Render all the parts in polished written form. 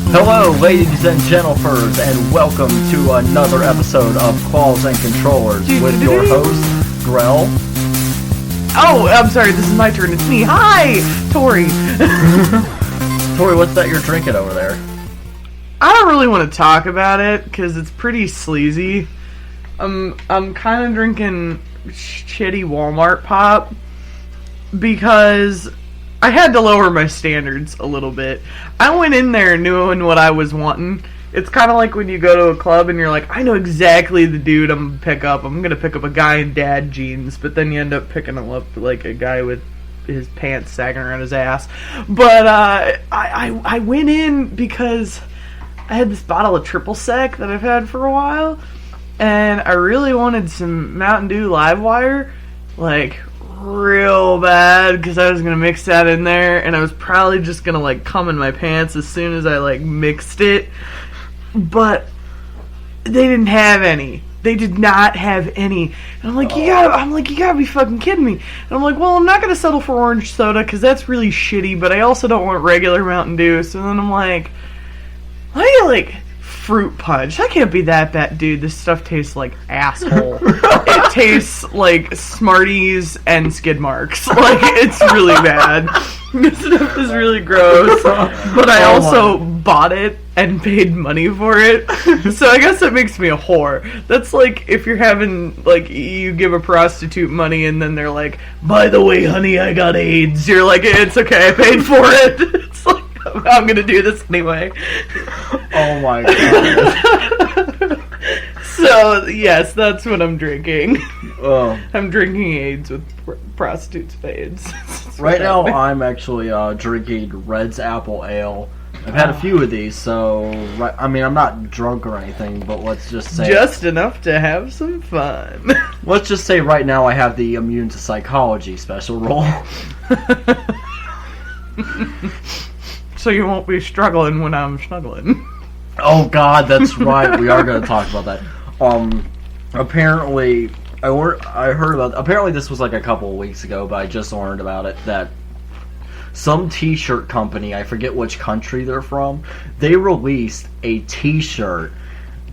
Hello, ladies and gentlefers, and welcome to another episode of Claws and Controllers with your host, Grell. Oh, I'm sorry, this is my turn. It's me. Hi, Tori. Tori, what's that you're drinking over there? I don't really want to talk about it because it's pretty sleazy. I'm kind of drinking shitty Walmart pop because I had to lower my standards a little bit. I went in there knowing what I was wanting. It's kind of like when you go to a club and you're like, I know exactly the dude I'm going to pick up. I'm going to pick up a guy in dad jeans, but then you end up picking him up like a guy with his pants sagging around his ass. But I went in because I had this bottle of triple sec that I've had for a while, and I really wanted some Mountain Dew Live Wire, like real bad, because I was gonna mix that in there, and I was probably just gonna like cum in my pants as soon as I like mixed it. But they didn't have any. They did not have any. And I'm like, you gotta be fucking kidding me. And I'm like, well, I'm not gonna settle for orange soda because that's really shitty, but I also don't want regular Mountain Dew. So then I'm like, why do you like fruit punch? That can't be that bad, dude. This stuff tastes like asshole. It tastes like Smarties and skid marks. Like, it's really bad. This stuff is really gross. But I also bought it and paid money for it. So I guess that makes me a whore. That's like if you're having, like, you give a prostitute money and then they're like, by the way, honey, I got AIDS. You're like, it's okay, I paid for it. It's like, I'm gonna do this anyway. Oh my god. So, yes, that's what I'm drinking. Oh. I'm drinking AIDS with prostitutes' AIDS. Right now, I'm actually drinking Red's Apple Ale. I've had a few of these, so, I mean, I'm not drunk or anything, but let's just say... Just enough to have some fun. Let's just say right now I have the Immune to Psychology special roll. So you won't be struggling when I'm snuggling. Oh god, that's right. We are going to talk about that. Apparently, I heard about. Apparently, this was like a couple of weeks ago, but I just learned about it that some T-shirt company, I forget which country they're from, they released a T-shirt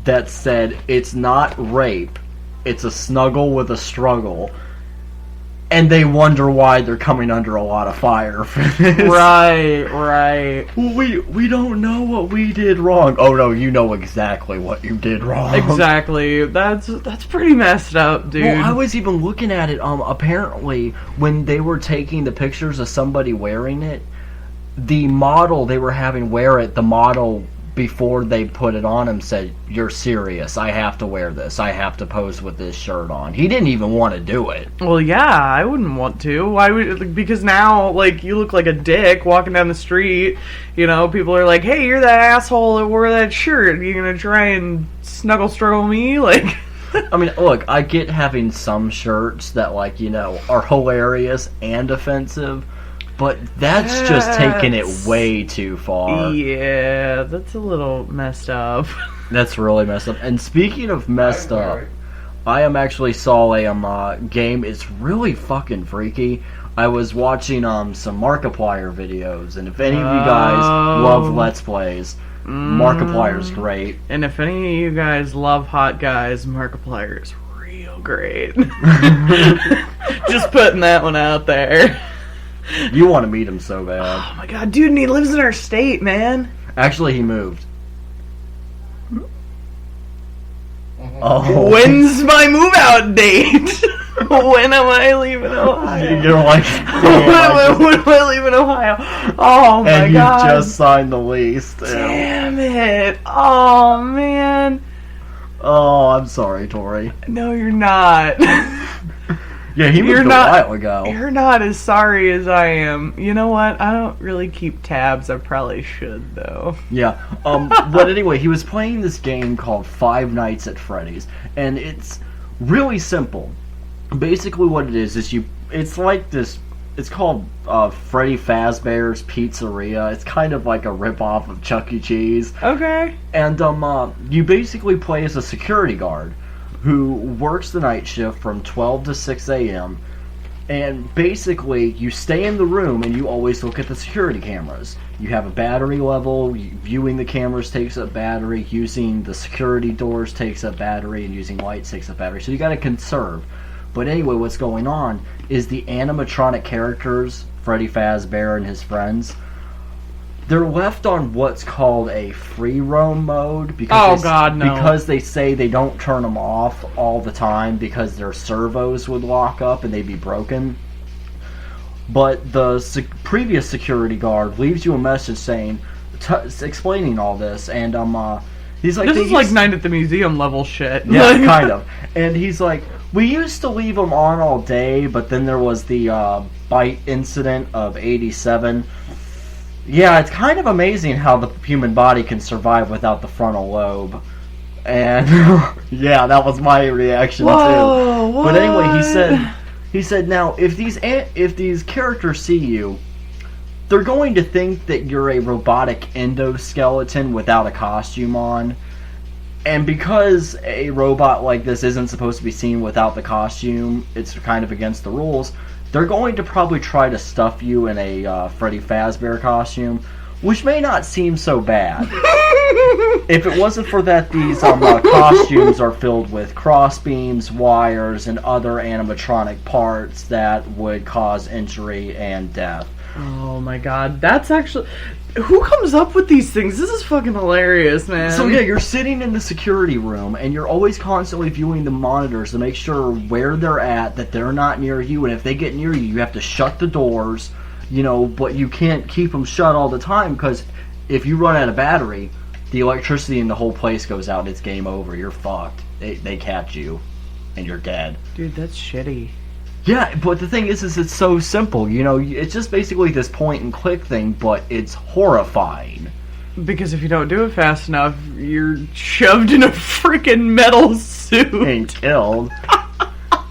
that said it's not rape, it's a snuggle with a struggle. And they wonder why they're coming under a lot of fire for this. Right. We don't know what we did wrong. Oh no, you know exactly what you did wrong. Exactly. That's pretty messed up, dude. Well, I was even looking at it. Apparently, when they were taking the pictures of somebody wearing it, the model they were having wear it, the model before they put it on him said, "You're serious. I have to wear this. I have to pose with this shirt on." He didn't even want to do it. Well, yeah, I wouldn't want to. Why would? Because now, like, you look like a dick walking down the street. You know, people are like, "Hey, you're that asshole that wore that shirt. You gonna try and snuggle struggle me?" Like, I mean, look, I get having some shirts that, like, you know, are hilarious and offensive. But that's just taking it way too far. Yeah, that's a little messed up. That's really messed up. And speaking of messed up, I actually saw a game. It's really fucking freaky. I was watching some Markiplier videos, and if any of you guys love Let's Plays, Markiplier's great. And if any of you guys love hot guys, Markiplier is real great. Just putting that one out there. You want to meet him so bad. Oh my god, dude, and he lives in our state, man. Actually, he moved. Oh. When's my move-out date? When am I leaving Ohio? You're like, when am I leaving Ohio? Oh my god. And you just signed the lease. Damn it. Oh, man. Oh, I'm sorry, Tori. No, you're not. Yeah, he moved a while ago. You're not as sorry as I am. You know what? I don't really keep tabs. I probably should, though. Yeah. But anyway, he was playing this game called Five Nights at Freddy's, and it's really simple. Basically, what it is it's like this. It's called Freddy Fazbear's Pizzeria. It's kind of like a ripoff of Chuck E. Cheese. Okay. And you basically play as a security guard who works the night shift from 12 to 6 a.m. And basically, you stay in the room and you always look at the security cameras. You have a battery level, viewing the cameras takes up battery, using the security doors takes up battery, and using lights takes up battery. So you gotta conserve. But anyway, what's going on is the animatronic characters, Freddy Fazbear and his friends, they're left on what's called a free roam mode because because they say they don't turn them off all the time because their servos would lock up and they'd be broken. But the previous security guard leaves you a message saying, explaining all this, and he's like, "This is like Night at the Museum level shit." Yeah, kind of. And he's like, "We used to leave them on all day, but then there was the bite incident of '87." Yeah, it's kind of amazing how the human body can survive without the frontal lobe. And yeah, that was my reaction too. What? But anyway, he said now if these characters see you, they're going to think that you're a robotic endoskeleton without a costume on. And because a robot like this isn't supposed to be seen without the costume, it's kind of against the rules. They're going to probably try to stuff you in a Freddy Fazbear costume, which may not seem so bad. If it wasn't for that these costumes are filled with crossbeams, wires, and other animatronic parts that would cause injury and death. Oh my god, that's actually... Who comes up with these things? This is fucking hilarious, man. So yeah, you're sitting in the security room, and you're always constantly viewing the monitors to make sure where they're at, that they're not near you, and if they get near you, you have to shut the doors, but you can't keep them shut all the time, because if you run out of battery, the electricity in the whole place goes out, and it's game over. You're fucked. They catch you, and you're dead. Dude, that's shitty. Yeah, but the thing is it's so simple, it's just basically this point-and-click thing, but it's horrifying. Because if you don't do it fast enough, you're shoved in a freaking metal suit. And killed.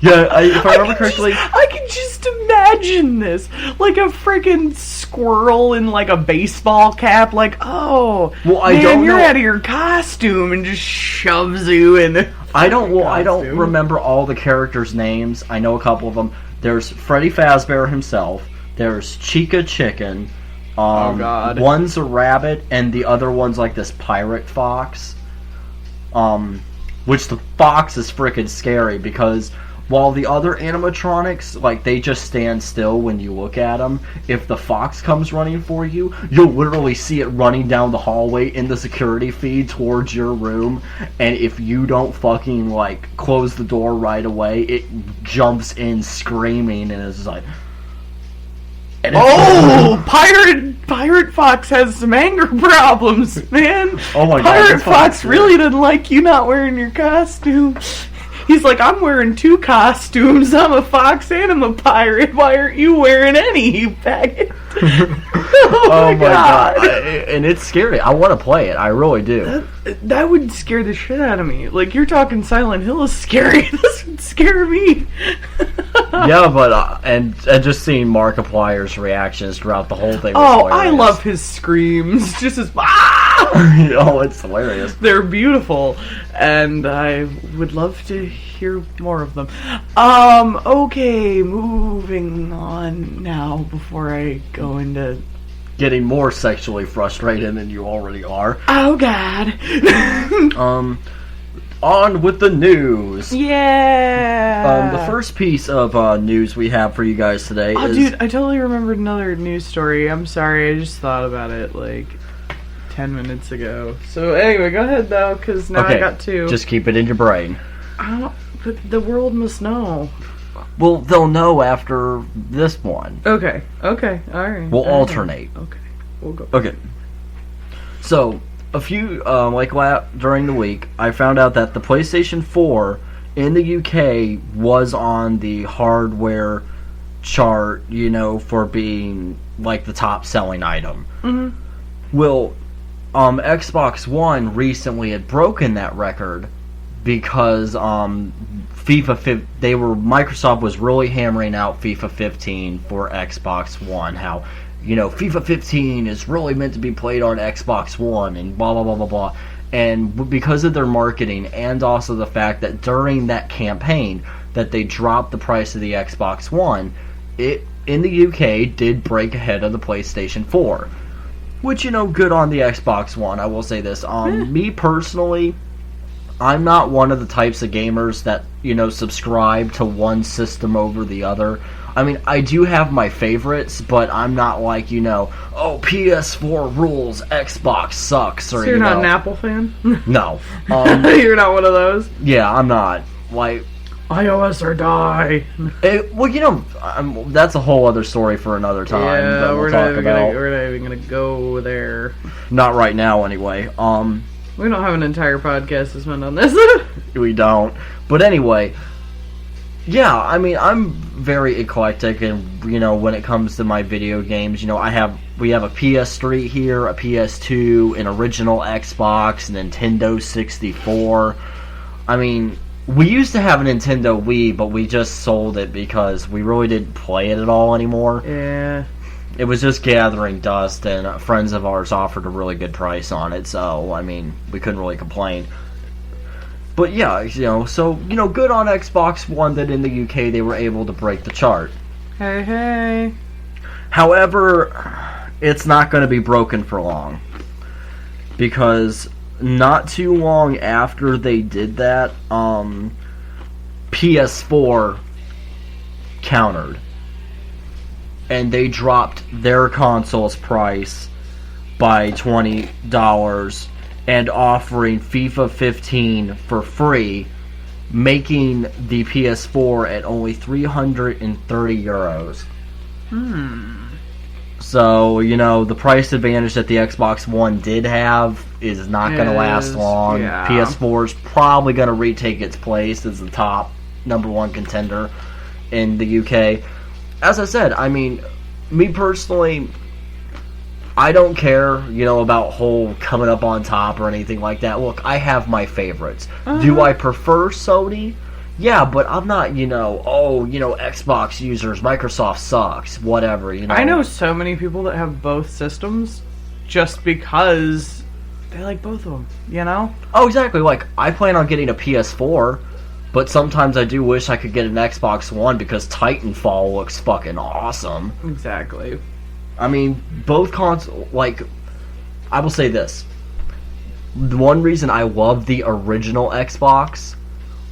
Yeah, if I remember correctly... I can just imagine this. Like a freaking squirrel in like a baseball cap, like, oh, well, you're out of your costume, and just shoves you in... I don't remember all the characters' names. I know a couple of them. There's Freddy Fazbear himself. There's Chica Chicken. Oh god. One's a rabbit, and the other one's like this pirate fox. Which the fox is freaking scary because while the other animatronics, like, they just stand still when you look at them, if the fox comes running for you, you'll literally see it running down the hallway in the security feed towards your room, and if you don't fucking, like, close the door right away, it jumps in screaming, and it's like... Pirate Fox has some anger problems, man. Oh my god. Pirate Fox really didn't like you not wearing your costume. He's like, I'm wearing two costumes. I'm a fox and I'm a pirate. Why aren't you wearing any, you faggot? Oh my god. And it's scary. I want to play it. I really do. That would scare the shit out of me. Like, you're talking Silent Hill is scary. This would scare me. Yeah, but and just seeing Markiplier's reactions throughout the whole thing. Oh, I love his screams. Just as oh, it's hilarious. They're beautiful, and I would love to hear more of them. Okay, moving on now before I go into getting more sexually frustrated than you already are. Oh God. On with the news. Yeah. The first piece of news we have for you guys today is... dude, I totally remembered another news story. I'm sorry, I just thought about it, like, 10 minutes ago. So, anyway, go ahead, though, because now I got two. Just keep it in your brain. But the world must know. Well, they'll know after this one. Okay, alright. We'll alternate. Okay, we'll go. Okay. So... a few, during the week, I found out that the PlayStation 4 in the UK was on the hardware chart, for being, like, the top selling item. Mm-hmm. Well, Xbox One recently had broken that record because, Microsoft was really hammering out FIFA 15 for Xbox One, how... FIFA 15 is really meant to be played on Xbox One and blah, blah, blah, blah, blah. And because of their marketing and also the fact that during that campaign that they dropped the price of the Xbox One, it in the UK did break ahead of the PlayStation 4. Which, good on the Xbox One, I will say this. Me personally, I'm not one of the types of gamers that, subscribe to one system over the other. I mean, I do have my favorites, but I'm not like, oh, PS4 rules, Xbox sucks, or, so you're not an Apple fan? No. You're not one of those? Yeah, I'm not. Like, iOS or die. That's a whole other story for another time. Yeah, that we're not even gonna go there. Not right now, anyway. We don't have an entire podcast to spend on this. We don't. But anyway, yeah, I mean, I'm very eclectic, and when it comes to my video games, we have a PS3 here, a PS2, an original Xbox, a Nintendo 64. I mean, we used to have a Nintendo Wii, but we just sold it because we really didn't play it at all anymore. Yeah. It was just gathering dust, and friends of ours offered a really good price on it, so, I mean, we couldn't really complain. But yeah, so, good on Xbox One that in the UK they were able to break the chart. Hey. However, it's not going to be broken for long. Because not too long after they did that, PS4 countered. And they dropped their console's price by $20 and offering FIFA 15 for free, making the PS4 at only €330. So, the price advantage that the Xbox One did have is not going to last long. Yeah. PS4 is probably going to retake its place as the top number one contender in the UK. As I said, I mean, me personally, I don't care, about whole coming up on top or anything like that. Look, I have my favorites. Do I prefer Sony? Yeah, but I'm not, Xbox users, Microsoft sucks, whatever, I know so many people that have both systems just because they like both of them, Oh, exactly. Like, I plan on getting a PS4, but sometimes I do wish I could get an Xbox One because Titanfall looks fucking awesome. Exactly. I mean, both consoles, I will say this. The one reason I love the original Xbox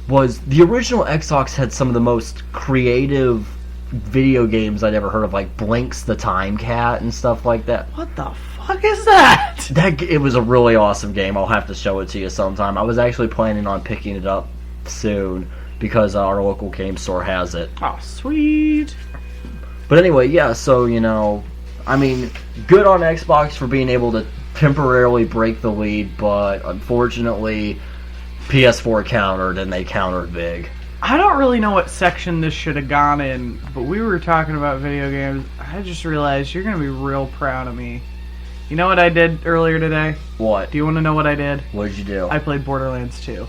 was the original Xbox had some of the most creative video games I'd ever heard of, like Blinks the Time Cat and stuff like that. What the fuck is that? It was a really awesome game. I'll have to show it to you sometime. I was actually planning on picking it up soon because our local game store has it. Oh, sweet. But anyway, yeah, so, I mean, good on Xbox for being able to temporarily break the lead, but unfortunately, PS4 countered, and they countered big. I don't really know what section this should have gone in, but we were talking about video games. I just realized you're going to be real proud of me. You know what I did earlier today? What? Do you want to know what I did? What did you do? I played Borderlands 2.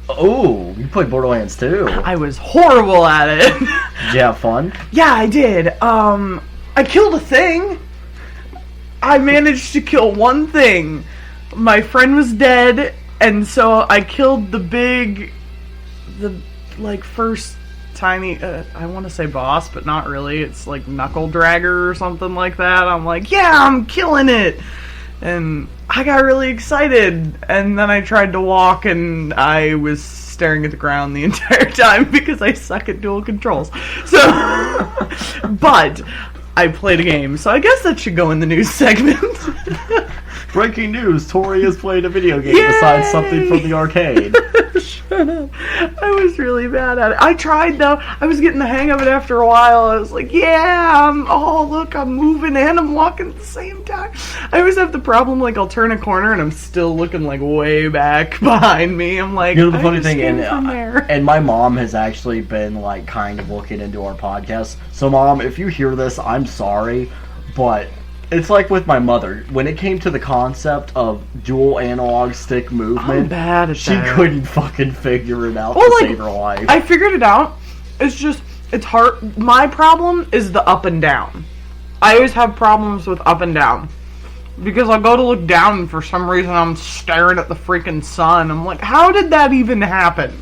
Oh, you played Borderlands 2. I was horrible at it. Did you have fun? Yeah, I did. I killed a thing. I managed to kill one thing. My friend was dead, and so I killed the first tiny, I want to say boss, but not really. It's like Knuckle Dragger or something like that. I'm like, yeah, I'm killing it. And I got really excited, and then I tried to walk, and I was staring at the ground the entire time because I suck at dual controls. So, but I played a game, so I guess that should go in the news segment. Breaking news, Tori has played a video game Yay! besides something from the arcade. Shut up. I was really bad at it. I tried, though. I was getting the hang of it after a while. I was like, yeah, look, I'm moving and I'm walking at the same time. I always have the problem, I'll turn a corner and I'm still looking, way back behind me. I'm like, the funny thing, and my mom has actually been, kind of looking into our podcast. So, Mom, if you hear this, I'm sorry, but it's like with my mother. When it came to the concept of dual analog stick movement, I'm bad at she that. couldn't fucking figure it out to save her life. I figured it out. It's hard. My problem is the up and down. I always have problems with up and down. Because I'll go to look down and for some reason I'm staring at the freaking sun. I'm like, how did that even happen?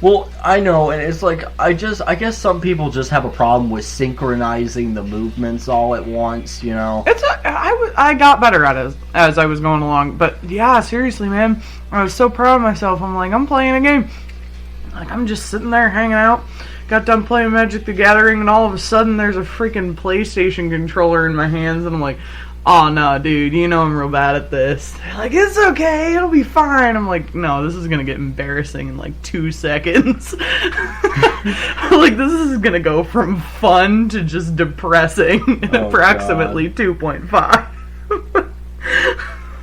Well, I know, and it's like, I guess some people just have a problem with synchronizing the movements all at once, you know? I got better at it as I was going along. But yeah, seriously, man, I was so proud of myself. I'm like, I'm playing a game. Like, I'm just sitting there hanging out. Got done playing Magic the Gathering, and all of a sudden there's a freaking PlayStation controller in my hands, and I'm like, oh no, dude, you know I'm real bad at this. They're like, it's okay, it'll be fine. I'm like, no, this is gonna get embarrassing in like 2 seconds. Like, this is gonna go from fun to just depressing in approximately 2.5.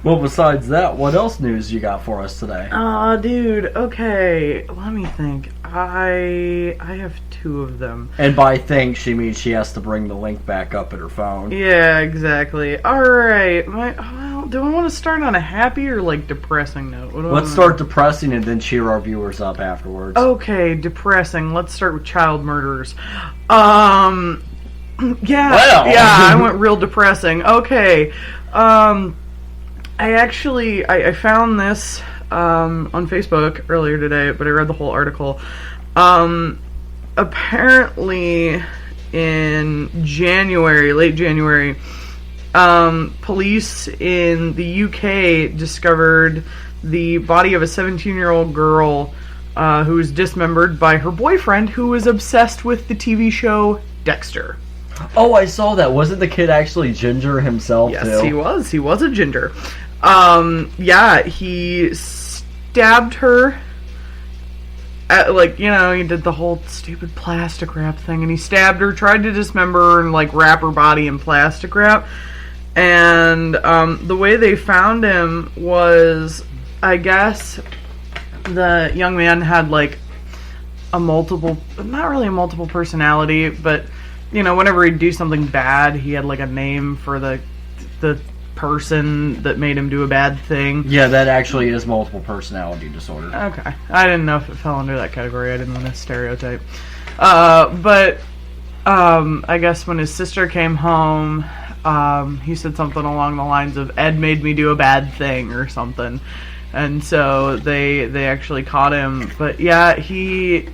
Well, besides that, what else news you got for us today? Dude, okay, let me think. I have 2 of them. And by think, she means she has to bring the link back up at her phone. Yeah, exactly. Alright, well, do I want to start on a happy or, like, depressing note? Let's start depressing and then cheer our viewers up afterwards. Okay, depressing. Let's start with child murderers. Yeah, well. Yeah, I went real depressing. Okay, I found this on Facebook earlier today, but I read the whole article. Apparently, in January, late January, police in the UK discovered the body of a 17-year-old girl who was dismembered by her boyfriend, who was obsessed with the TV show Dexter. Oh, I saw that. Wasn't the kid actually ginger himself, yes, too? Yes, he was. He was a ginger. Yeah, he stabbed her. He did the whole stupid plastic wrap thing, and he stabbed her, tried to dismember her, and, like, wrap her body in plastic wrap. And, the way they found him was, I guess, the young man had, like, not really a multiple personality, but, you know, whenever he'd do something bad, he had, like, a name for the person that made him do a bad thing. Yeah, that actually is multiple personality disorder. Okay. I didn't know if it fell under that category. I didn't want to stereotype. But I guess when his sister came home, he said something along the lines of, Ed made me do a bad thing or something. And so they actually caught him. But yeah, he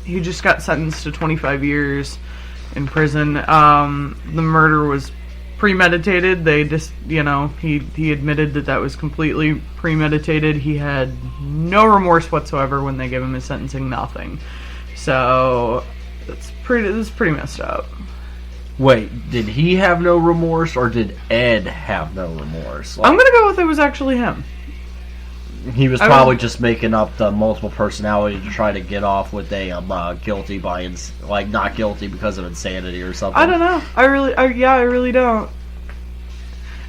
just got sentenced to 25 years in prison. The murder was premeditated. They just, he admitted that was completely premeditated. He had no remorse whatsoever when they gave him his sentencing, nothing. So this is pretty messed up. Wait, did he have no remorse, or did Ed have no remorse? I'm gonna go with it was actually him. He was probably just making up the multiple personality to try to get off with a guilty by not guilty because of insanity or something. I don't know. I really don't.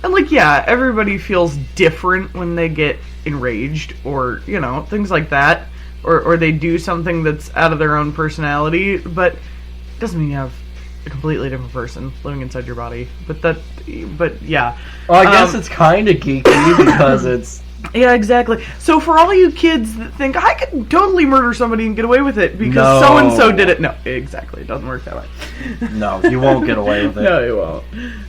And everybody feels different when they get enraged or things like that, or they do something that's out of their own personality. But it doesn't mean you have a completely different person living inside your body. But yeah. Well, I guess it's kind of geeky because it's. Yeah, exactly. So for all you kids that think, I could totally murder somebody and get away with it because so-and-so did it. No, exactly. It doesn't work that way. No, you won't get away with it. No, you won't.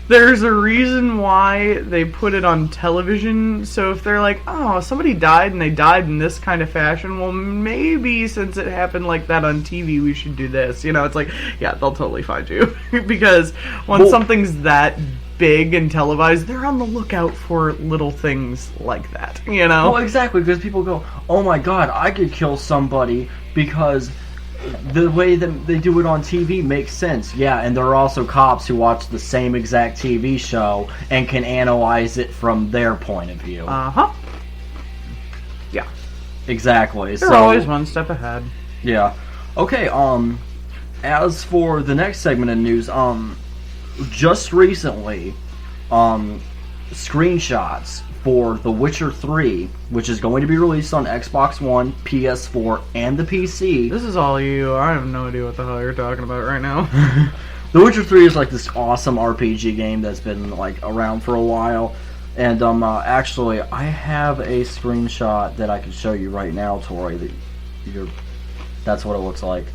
There's a reason why they put it on television. So if they're like, oh, somebody died and they died in this kind of fashion, well, maybe since it happened like that on TV, we should do this. It's like, yeah, they'll totally find you. Because when something's that big and televised, they're on the lookout for little things like that, Well, exactly, because people go, oh my god, I could kill somebody because the way that they do it on TV makes sense. Yeah, and there are also cops who watch the same exact TV show and can analyze it from their point of view. Uh-huh. Yeah. Exactly. They're always one step ahead. Yeah. Okay, as for the next segment of news, just recently, screenshots for The Witcher 3, which is going to be released on Xbox One, PS4, and the PC. This is all you. I have no idea what the hell you're talking about right now. The Witcher 3 is like this awesome RPG game that's been around for a while. And actually, I have a screenshot that I can show you right now, Tori. That's what it looks like.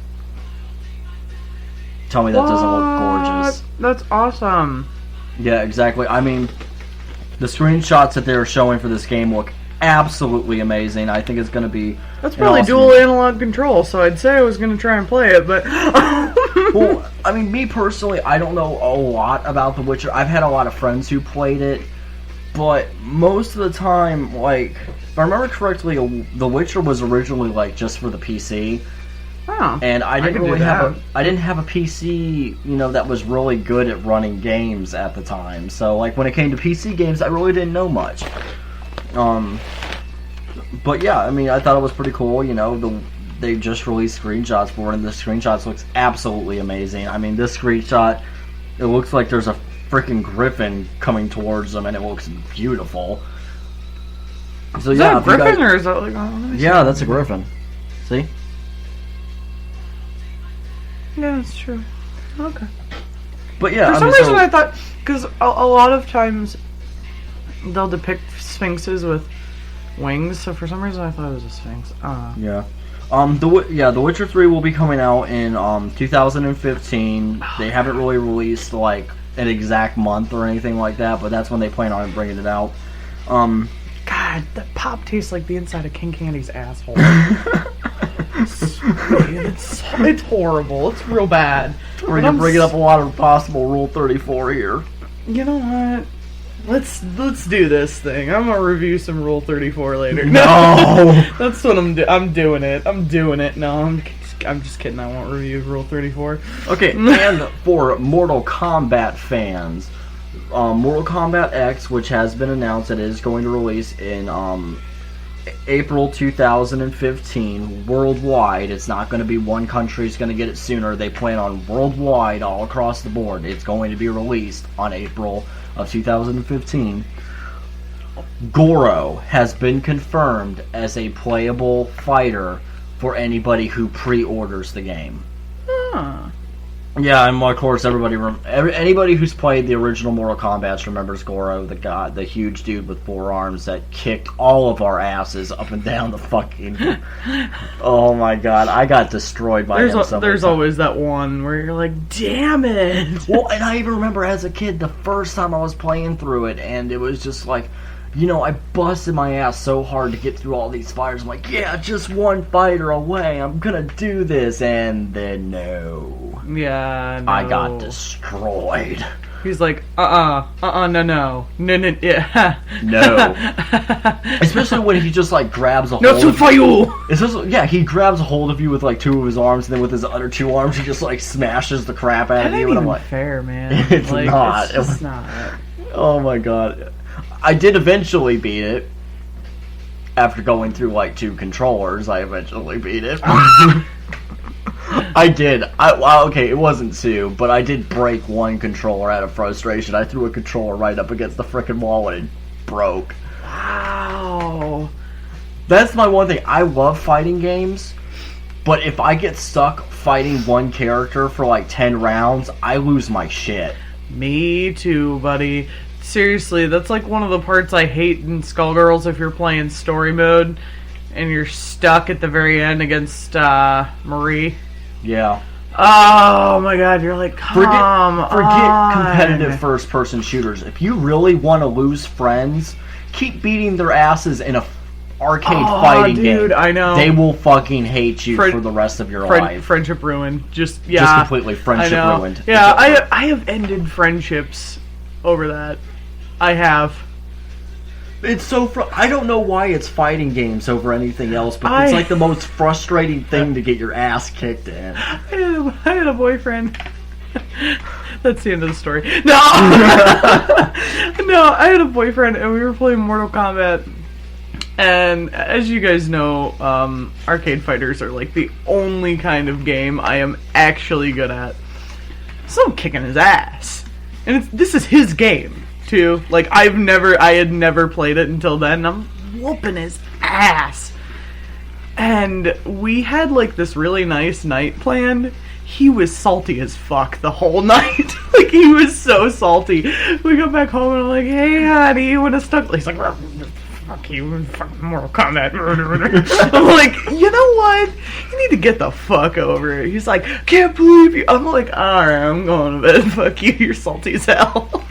Tell me that doesn't look gorgeous. That's awesome. Yeah, exactly. I mean, The screenshots that they're showing for this game look absolutely amazing. I think it's going to be... That's probably dual analog control, so I'd say I was going to try and play it, but... Well, I mean, me personally, I don't know a lot about The Witcher. I've had a lot of friends who played it, but most of the time, like, if I remember correctly, The Witcher was originally, like, just for the PC. Oh, and I didn't really have a PC, you know, that was really good at running games at the time. So, like, when it came to PC games, I really didn't know much. But yeah, I mean, I thought it was pretty cool. You know, they just released screenshots for it, and the screenshots looks absolutely amazing. I mean, this screenshot, it looks like there's a freaking griffin coming towards them, and it looks beautiful. So is that a griffin, or is that like? Oh, yeah, that's a griffin. See? Yeah, that's true. Okay. But yeah, for some reason I thought, because a lot of times they'll depict sphinxes with wings, so for some reason I thought it was a sphinx. Yeah. The Witcher 3 will be coming out in 2015. They haven't really released like an exact month or anything like that, but that's when they plan on bringing it out. God, that pop tastes like the inside of King Candy's asshole. It's horrible. It's real bad. We're gonna bring up a lot of possible Rule 34 here. You know what? Let's do this thing. I'm gonna review some Rule 34 later. No, that's what I'm doing it. I'm doing it. No, I'm just kidding. I won't review Rule 34. Okay, and for Mortal Kombat fans, Mortal Kombat X, which has been announced that it is going to release in April 2015 worldwide. It's not going to be one country's going to get it sooner. They plan on worldwide, all across the board. It's going to be released on April of 2015. Goro has been confirmed as a playable fighter for anybody who pre-orders the game. Huh. Yeah, and of course, anybody who's played the original Mortal Kombat remembers Goro, the huge dude with 4 arms that kicked all of our asses up and down the fucking. Oh my god, I got destroyed by him. There's always that one where you're like, damn it. Well, and I even remember as a kid, the first time I was playing through it, and it was just like, you know, I busted my ass so hard to get through all these fighters. I'm like, yeah, just one fighter away. I'm gonna do this, and then no. Yeah, no. I got destroyed. He's like, no, yeah. No. Especially when he just, like, grabs a hold of you. Yeah, he grabs a hold of you with, like, 2 of his arms, and then with his other 2 arms, he just, like, smashes the crap out of you. And I'm like, fair, man. It's like, not. It's not. Oh, my God. I did eventually beat it. After going through, like, 2 controllers, I eventually beat it. I did. Okay, it wasn't 2, but I did break 1 controller out of frustration. I threw a controller right up against the frickin' wall and it broke. Wow. That's my one thing. I love fighting games, but if I get stuck fighting one character for like 10 rounds, I lose my shit. Me too, buddy. Seriously, that's like one of the parts I hate in Skullgirls if you're playing story mode and you're stuck at the very end against Marie. Yeah. Oh my god, you're like, forget competitive first-person shooters. If you really want to lose friends, keep beating their asses in a arcade fighting game. I know. They will fucking hate you for the rest of your life. Friendship ruined. Just completely friendship ruined. Yeah, I have ended friendships over that. I have. It's so I don't know why it's fighting games over anything else, but it's like the most frustrating thing to get your ass kicked in. I had a boyfriend. That's the end of the story. No, no, I had a boyfriend, and we were playing Mortal Kombat. And as you guys know, arcade fighters are like the only kind of game I am actually good at. So I'm kicking his ass, and this is his game too. Like I had never played it until then. And I'm whooping his ass, and we had like this really nice night planned. He was salty as fuck the whole night. Like he was so salty. We go back home and I'm like, "Hey, honey, you want to stuck?" He's like, "Fuck you, fucking Mortal Kombat." I'm like, you know what? You need to get the fuck over it. He's like, "Can't believe you." I'm like, alright, I'm going to bed. Fuck you, you're salty as hell.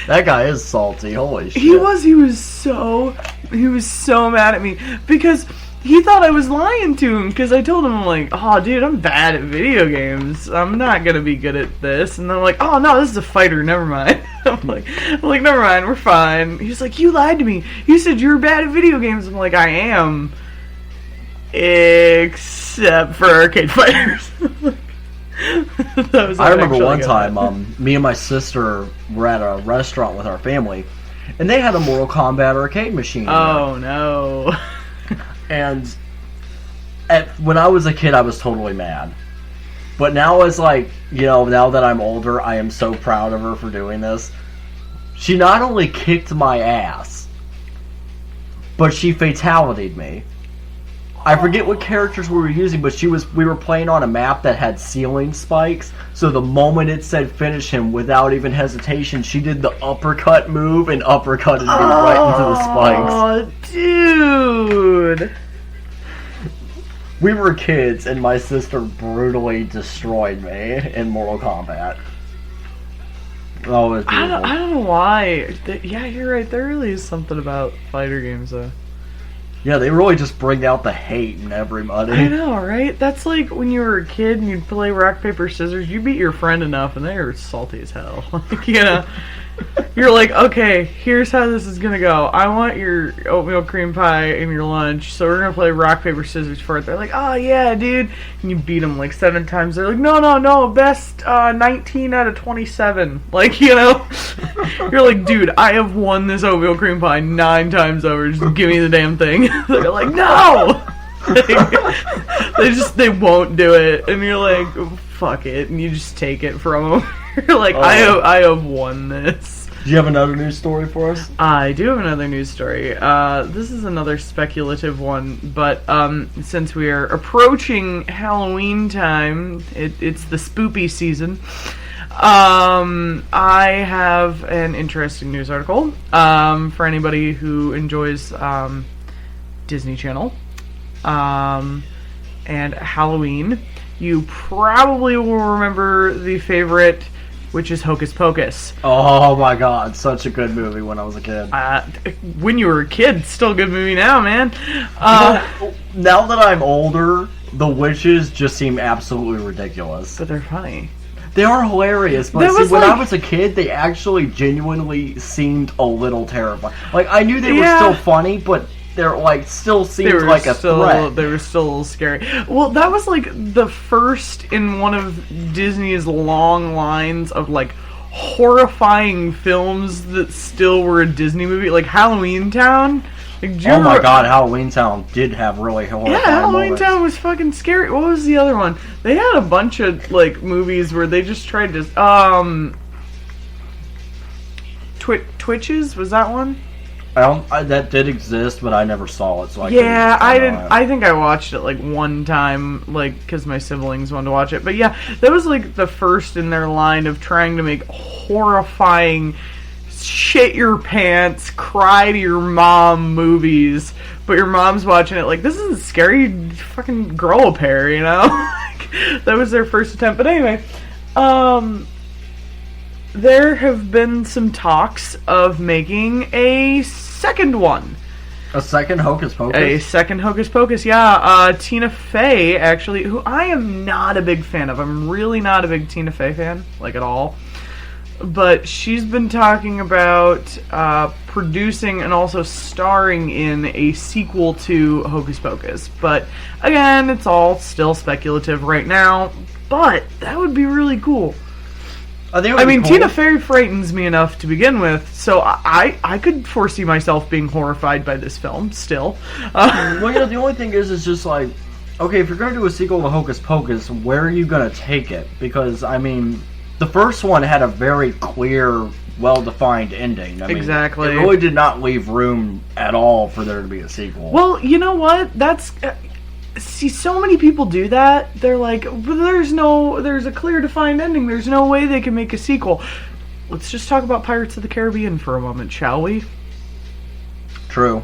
That guy is salty. Holy shit. He was so mad at me because he thought I was lying to him because I told him, I'm like, oh, dude, I'm bad at video games. I'm not going to be good at this. And they're like, oh, no, this is a fighter. Never mind. I'm like, never mind. We're fine. He's like, you lied to me. You said you were bad at video games. I'm like, I am. Except for arcade fighters. I remember one time, me and my sister were at a restaurant with our family, and they had a Mortal Kombat arcade machine. Oh, no. And when I was a kid, I was totally mad. But now it's like, now that I'm older, I am so proud of her for doing this. She not only kicked my ass, but she fatality'd me. I forget what characters we were using, but we were playing on a map that had ceiling spikes, so the moment it said finish him, without even hesitation, she did the uppercut move and uppercutted me right into the spikes. Oh, dude! We were kids, and my sister brutally destroyed me in Mortal Kombat. Oh, it was beautiful. I don't know why. Yeah, you're right. There really is something about fighter games, though. Yeah, they really just bring out the hate in everybody. I know, right? That's like when you were a kid and you'd play rock, paper, scissors. You beat your friend enough and they were salty as hell. You're like, okay, here's how this is going to go. I want your oatmeal cream pie in your lunch, so we're going to play rock, paper, scissors for it. They're like, oh, yeah, dude. And you beat them like 7 times. They're like, no, best 19 out of 27. Like, you're like, dude, I have won this oatmeal cream pie 9 times over. Just give me the damn thing. They're like, no! They won't do it. And you're like, fuck it. And you just take it from them. You're like, I have won this. Do you have another news story for us? I do have another news story. This is another speculative one, but since we are approaching Halloween time, it's the spoopy season. I have an interesting news article for anybody who enjoys Disney Channel and Halloween. You probably will remember the favorite, which is Hocus Pocus. Oh my god, such a good movie when I was a kid. When you were a kid, still a good movie now, man. Now that I'm older, the witches just seem absolutely ridiculous. But they're funny. They are hilarious, but when I was a kid, they actually genuinely seemed a little terrifying. Like, I knew they were still funny, but they're like still seemed like a threat. They were still a little scary. Well, that was like the first in one of Disney's long lines of like horrifying films that still were a Disney movie, like Halloween Town. Like, my god, Halloween Town did have really horrifying Halloween Town was fucking scary. What was the other one? They had a bunch of like movies where they just tried to Twitches, was that one? That did exist, but I never saw it, so I I think I watched it like one time, like because my siblings wanted to watch it. But yeah, that was like the first in their line of trying to make horrifying, shit your pants, cry to your mom movies. But your mom's watching it like, this isn't scary. Fucking grow a pair, That was their first attempt. But anyway, there have been some talks of making a second one. A second Hocus Pocus? A second Hocus Pocus, yeah. Tina Fey, actually, who I am not a big fan of. I'm really not a big Tina Fey fan, like at all. But she's been talking about producing and also starring in a sequel to Hocus Pocus. But again, it's all still speculative right now. But that would be really cool. I mean, cool. Tina Fey frightens me enough to begin with, so I could foresee myself being horrified by this film still. Well, the only thing is just like, okay, if you're going to do a sequel to Hocus Pocus, where are you going to take it? Because, I mean, the first one had a very clear, well-defined ending. I mean, exactly. It really did not leave room at all for there to be a sequel. Well, you know what? That's... See, so many people do that. They're like, but there's a clear defined ending. There's no way they can make a sequel. Let's just talk about Pirates of the Caribbean for a moment, shall we? True.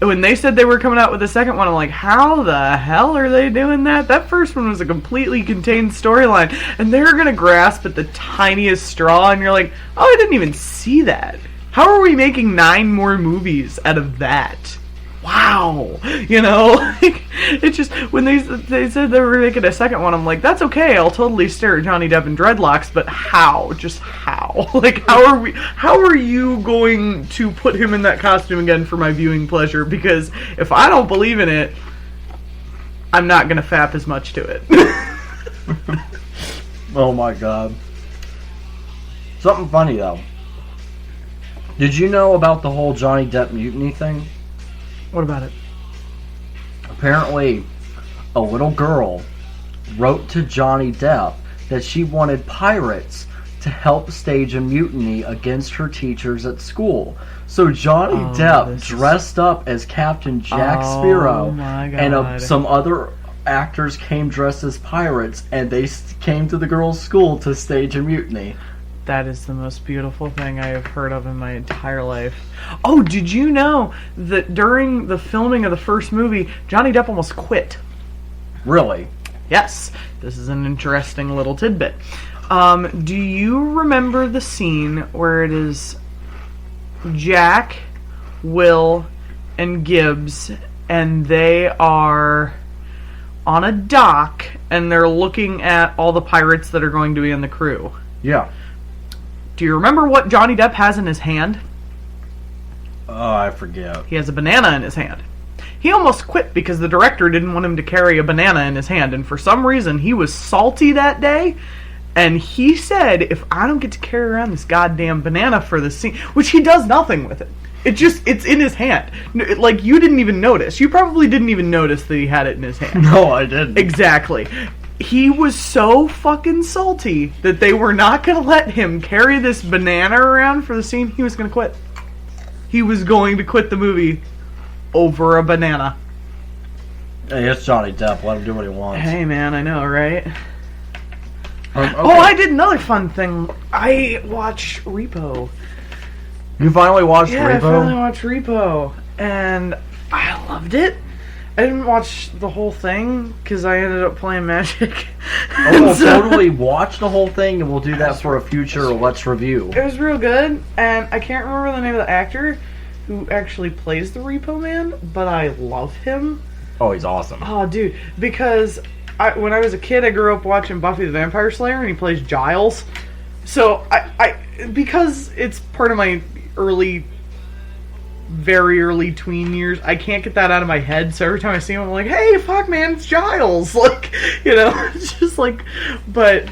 when they said they were coming out with the second one, I'm like, how the hell are they doing that? That first one was a completely contained storyline, and they're gonna grasp at the tiniest straw, and you're like, oh, I didn't even see that. How are we making 9 more movies out of that? Wow, you know, like, it's just, when they said they were making a second one, I'm like, that's okay, I'll totally stare at Johnny Depp in dreadlocks, but how? Just how? Like, how are you going to put him in that costume again for my viewing pleasure? Because if I don't believe in it, I'm not gonna fap as much to it. Oh my god. Something funny though. Did you know about the whole Johnny Depp mutiny thing? What about it? Apparently, a little girl wrote to Johnny Depp that she wanted pirates to help stage a mutiny against her teachers at school. So Johnny Depp dressed up as Captain Jack Sparrow, and some other actors came dressed as pirates, and they came to the girl's school to stage a mutiny. That is the most beautiful thing I have heard of in my entire life. Oh, did you know that during the filming of the first movie, Johnny Depp almost quit? Really? Yes. This is an interesting little tidbit. Do you remember the scene where it is Jack, Will, and Gibbs, and they are on a dock, and they're looking at all the pirates that are going to be in the crew? Yeah. Do you remember what Johnny Depp has in his hand? Oh, I forget. He has a banana in his hand. He almost quit because the director didn't want him to carry a banana in his hand, and for some reason he was salty that day, and he said, if I don't get to carry around this goddamn banana for the scene, which he does nothing with it. It's in his hand. Like, you didn't even notice. You probably didn't even notice that he had it in his hand. No, I didn't. Exactly. He was so fucking salty that they were not going to let him carry this banana around for the scene. He was going to quit. He was going to quit the movie over a banana. Hey, it's Johnny Depp. Let him do what he wants. Hey, man, I know, right? Okay. Oh, I did another fun thing. I watched Repo. You finally watched Repo? Yeah, I finally watched Repo. And I loved it. I didn't watch the whole thing because I ended up playing Magic. Oh, we'll totally watch the whole thing, and we'll do that for a future Let's Review. It was real good, and I can't remember the name of the actor who actually plays the Repo Man, but I love him. Oh, he's awesome. Oh, dude, because when I was a kid, I grew up watching Buffy the Vampire Slayer, and he plays Giles. So, because it's part of my very early tween years, I can't get that out of my head, so every time I see him, I'm like, hey, fuck, man, it's Giles. Like, you know, it's just like, but,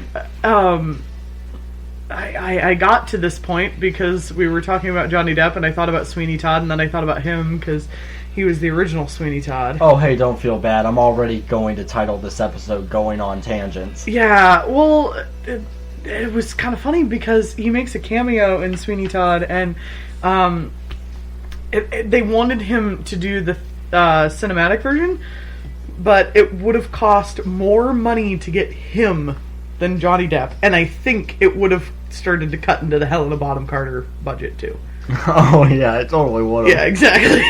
I got to this point because we were talking about Johnny Depp, and I thought about Sweeney Todd, and then I thought about him, because he was the original Sweeney Todd. Oh, hey, don't feel bad. I'm already going to title this episode Going on Tangents. Yeah, well, it was kind of funny because he makes a cameo in Sweeney Todd, and, they wanted him to do the cinematic version, but it would have cost more money to get him than Johnny Depp, and I think it would have started to cut into the Helena Bonham Carter budget too. Oh yeah, it totally would have. Yeah, exactly.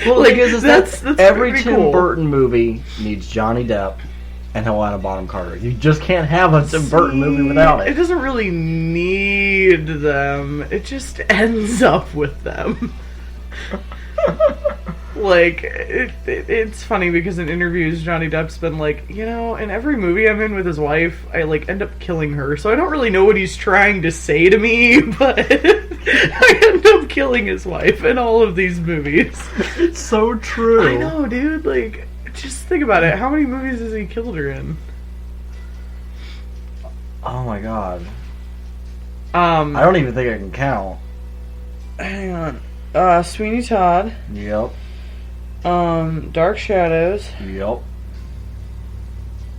Well, like, that's every Tim Burton movie needs Johnny Depp and Helena Bonham Carter. You just can't have a Tim Burton movie without it. It doesn't really need them. It just ends up with them. Like, it's funny because in interviews, Johnny Depp's been like, you know, in every movie I'm in with his wife, I, like, end up killing her. So I don't really know what he's trying to say to me, but I end up killing his wife in all of these movies. It's so true. I know, dude. Like, just think about it. How many movies has he killed her in? Oh my god. I don't even think I can count. Hang on. Sweeney Todd. Yep. Dark Shadows. Yep.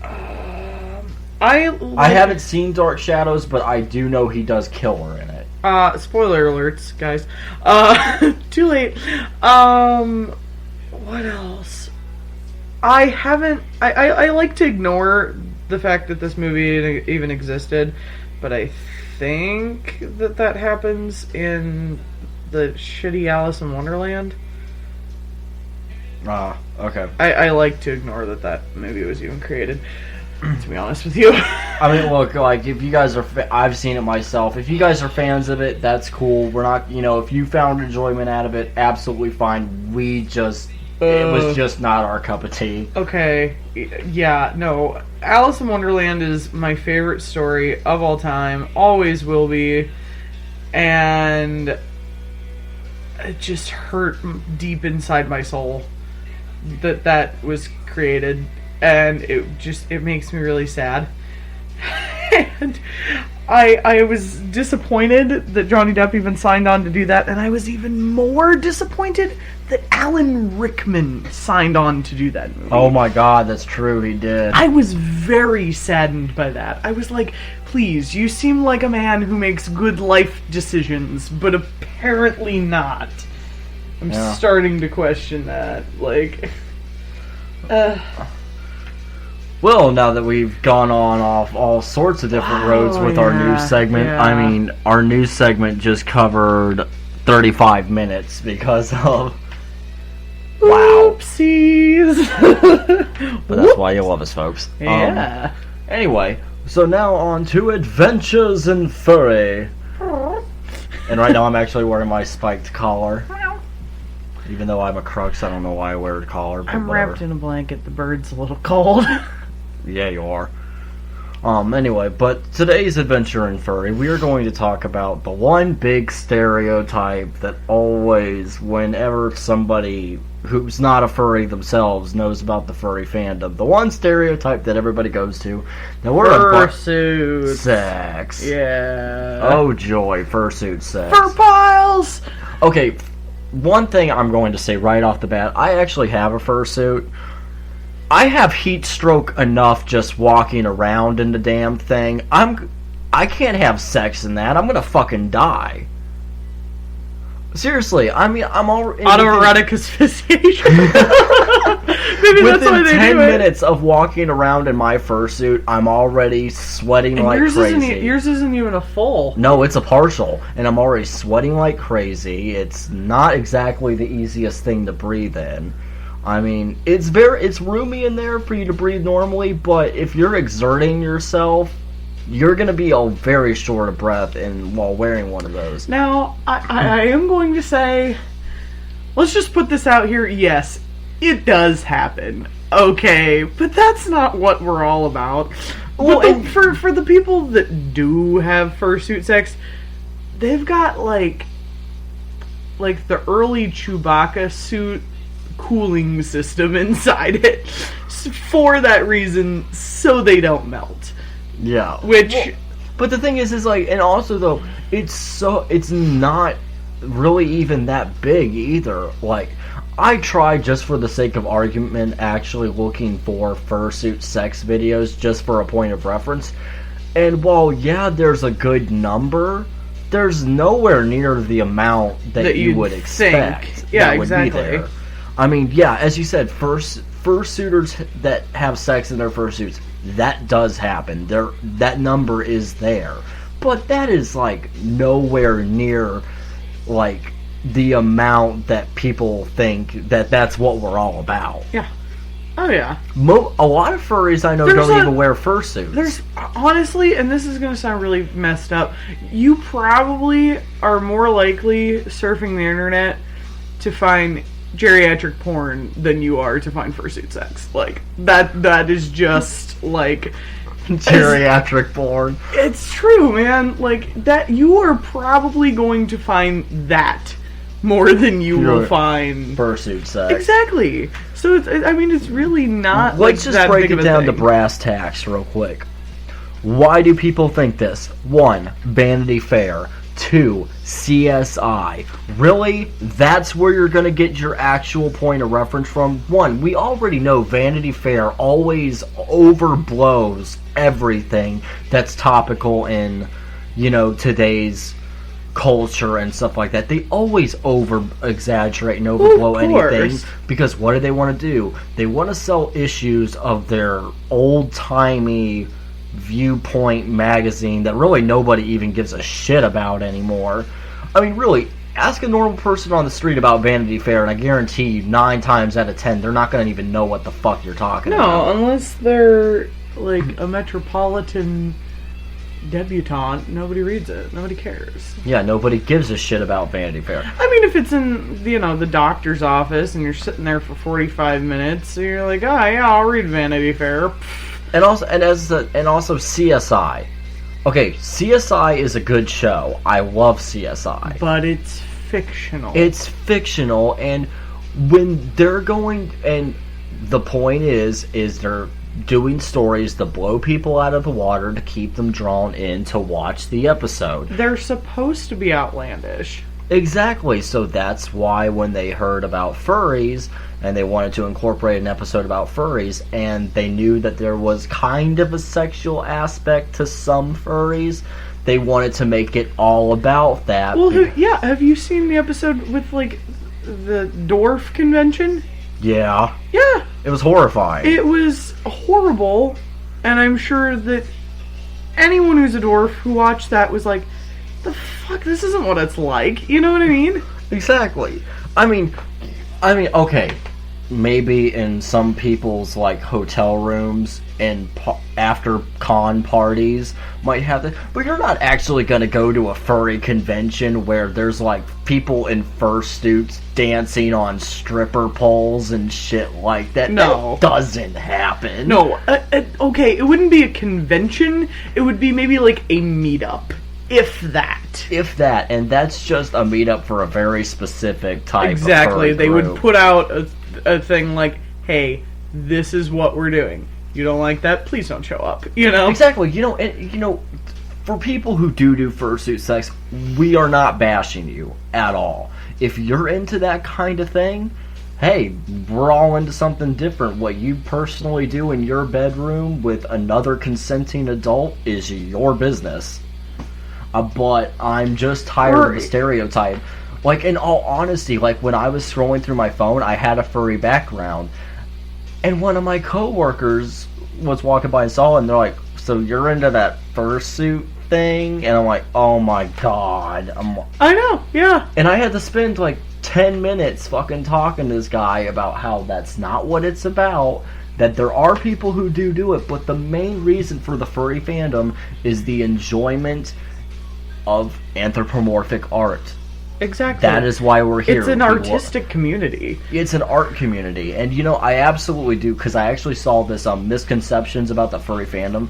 I haven't seen Dark Shadows, but I do know he does kill her in it. Spoiler alerts, guys. Too late. What else? I like to ignore the fact that this movie even existed, but I think that happens in the shitty Alice in Wonderland. Okay. I like to ignore that movie was even created, to be honest with you. I mean, look, like, if you guys are... I've seen it myself. If you guys are fans of it, that's cool. We're not... if you found enjoyment out of it, absolutely fine. We just... it was just not our cup of tea. Okay. Yeah, no. Alice in Wonderland is my favorite story of all time. Always will be. And it just hurt deep inside my soul that was created. And it makes me really sad. And I was disappointed that Johnny Depp even signed on to do that, and I was even more disappointed that Alan Rickman signed on to do that movie. Oh my god, that's true, he did. I was very saddened by that. I was like, please, you seem like a man who makes good life decisions, but apparently not. I'm starting to question that. Like, Well, now that we've gone on off all sorts of different roads with our news segment, I mean, our news segment just covered 35 minutes because of... Wow. Oopsies. But that's why you love us, folks. Yeah. Anyway, so now on to Adventures in Furry. And right now I'm actually wearing my spiked collar. Even though I'm a crux, I don't know why I wear a collar. But I'm whatever. wrapped in a blanket. The bird's a little cold. Yeah, you are. Anyway, but today's Adventure in Furry, we are going to talk about the one big stereotype that always, whenever somebody who's not a furry themselves knows about the furry fandom, the one stereotype that everybody goes to, that we're fursuit sex. Yeah. Oh joy, fursuit sex. Fur piles! Okay, one thing I'm going to say right off the bat, I actually have a fursuit. I have heat stroke enough just walking around in the damn thing. I can't have sex in that. I'm gonna fucking die. Seriously, I mean, I'm already... Autoerotic asphyxiation. Maybe that's why Within they 10 do it. minutes of walking around in my fursuit, I'm already sweating like crazy. Yours isn't even a full. No, it's a partial, and I'm already sweating like crazy. It's not exactly the easiest thing to breathe in. I mean, it's roomy in there for you to breathe normally, but if you're exerting yourself, you're going to be very short of breath while wearing one of those. Now, I am going to say, let's just put this out here. Yes, it does happen. Okay, but that's not what we're all about. Well, and for the people that do have fursuit sex, they've got like the early Chewbacca suit cooling system inside it for that reason, so they don't melt. Yeah. But the thing is like, and also though, it's not really even that big either. Like, I tried, just for the sake of argument, actually looking for fursuit sex videos just for a point of reference. And while, yeah, there's a good number, there's nowhere near the amount that you would expect. Yeah, that exactly. Would be there. I mean, yeah, as you said, fursuiters that have sex in their fursuits, that does happen. That number is there. But that is, like, nowhere near, like, the amount that people think that's what we're all about. Yeah. Oh, yeah. A lot of furries I know don't even wear fursuits. There's, honestly, and this is going to sound really messed up, you probably are more likely surfing the internet to find geriatric porn than you are to find fursuit sex. Like, that is just, like... geriatric porn. It's true, man. Like, that, you are probably going to find that more than you will find... fursuit sex. Exactly. So, it's really not, Let's just break it down to brass tacks real quick. Why do people think this? 1, Vanity Fair. 2, CSI. Really? That's where you're going to get your actual point of reference from? 1, we already know Vanity Fair always overblows everything that's topical in, today's culture and stuff like that. They always over-exaggerate and overblow anything. Because what do they want to do? They want to sell issues of their old-timey Viewpoint magazine that really nobody even gives a shit about anymore. I mean, really, ask a normal person on the street about Vanity Fair, and I guarantee you 9 times out of 10, they're not going to even know what the fuck you're talking about. No, unless they're like a metropolitan debutante, nobody reads it. Nobody cares. Yeah, nobody gives a shit about Vanity Fair. I mean, if it's in, the doctor's office and you're sitting there for 45 minutes, and you're like, oh, yeah, I'll read Vanity Fair. And also CSI. Okay, CSI is a good show. I love CSI. But it's fictional. It's fictional, and when they're going, and the point is they're doing stories to blow people out of the water to keep them drawn in to watch the episode. They're supposed to be outlandish. Exactly, so that's why when they heard about furries, and they wanted to incorporate an episode about furries, and they knew that there was kind of a sexual aspect to some furries, they wanted to make it all about that. Well, have you seen the episode with, like, the dwarf convention? Yeah. Yeah. It was horrifying. It was horrible, and I'm sure that anyone who's a dwarf who watched that was like, the fuck, this isn't what it's like. You know what I mean? Exactly. I mean, okay, maybe in some people's, like, hotel rooms and after con parties might have that, but you're not actually going to go to a furry convention where there's, like, people in fursuits dancing on stripper poles and shit like that. No. That doesn't happen. No. Okay, it wouldn't be a convention. It would be maybe, like, a meetup. If that. If that, and that's just a meetup for a very specific type exactly. of They group. would put out a thing like, hey, this is what we're doing. You don't like that? Please don't show up. You know? Exactly. For people who do fursuit sex, we are not bashing you at all. If you're into that kind of thing, hey, we're all into something different. What you personally do in your bedroom with another consenting adult is your business. But I'm just tired of the stereotype. Like, in all honesty, like, when I was scrolling through my phone, I had a furry background. And one of my coworkers was walking by and saw it, and they're like, so you're into that fursuit thing? And I'm like, oh my god. I know, yeah. And I had to spend, like, 10 minutes fucking talking to this guy about how that's not what it's about. That there are people who do it, but the main reason for the furry fandom is the enjoyment of anthropomorphic art. Exactly. That is why we're here. It's an artistic community. It's an art community. And, I absolutely do, because I actually saw this misconceptions about the furry fandom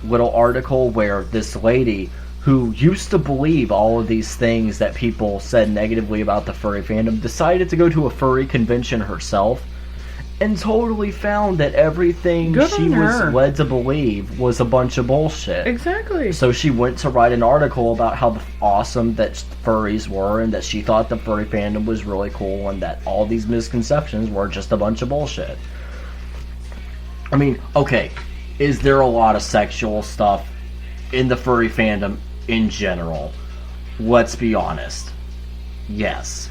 little article where this lady who used to believe all of these things that people said negatively about the furry fandom decided to go to a furry convention herself and totally found that everything she was led to believe was a bunch of bullshit. Exactly. So she went to write an article about how awesome that furries were and that she thought the furry fandom was really cool and that all these misconceptions were just a bunch of bullshit. I mean, okay, is there a lot of sexual stuff in the furry fandom in general? Let's be honest. Yes.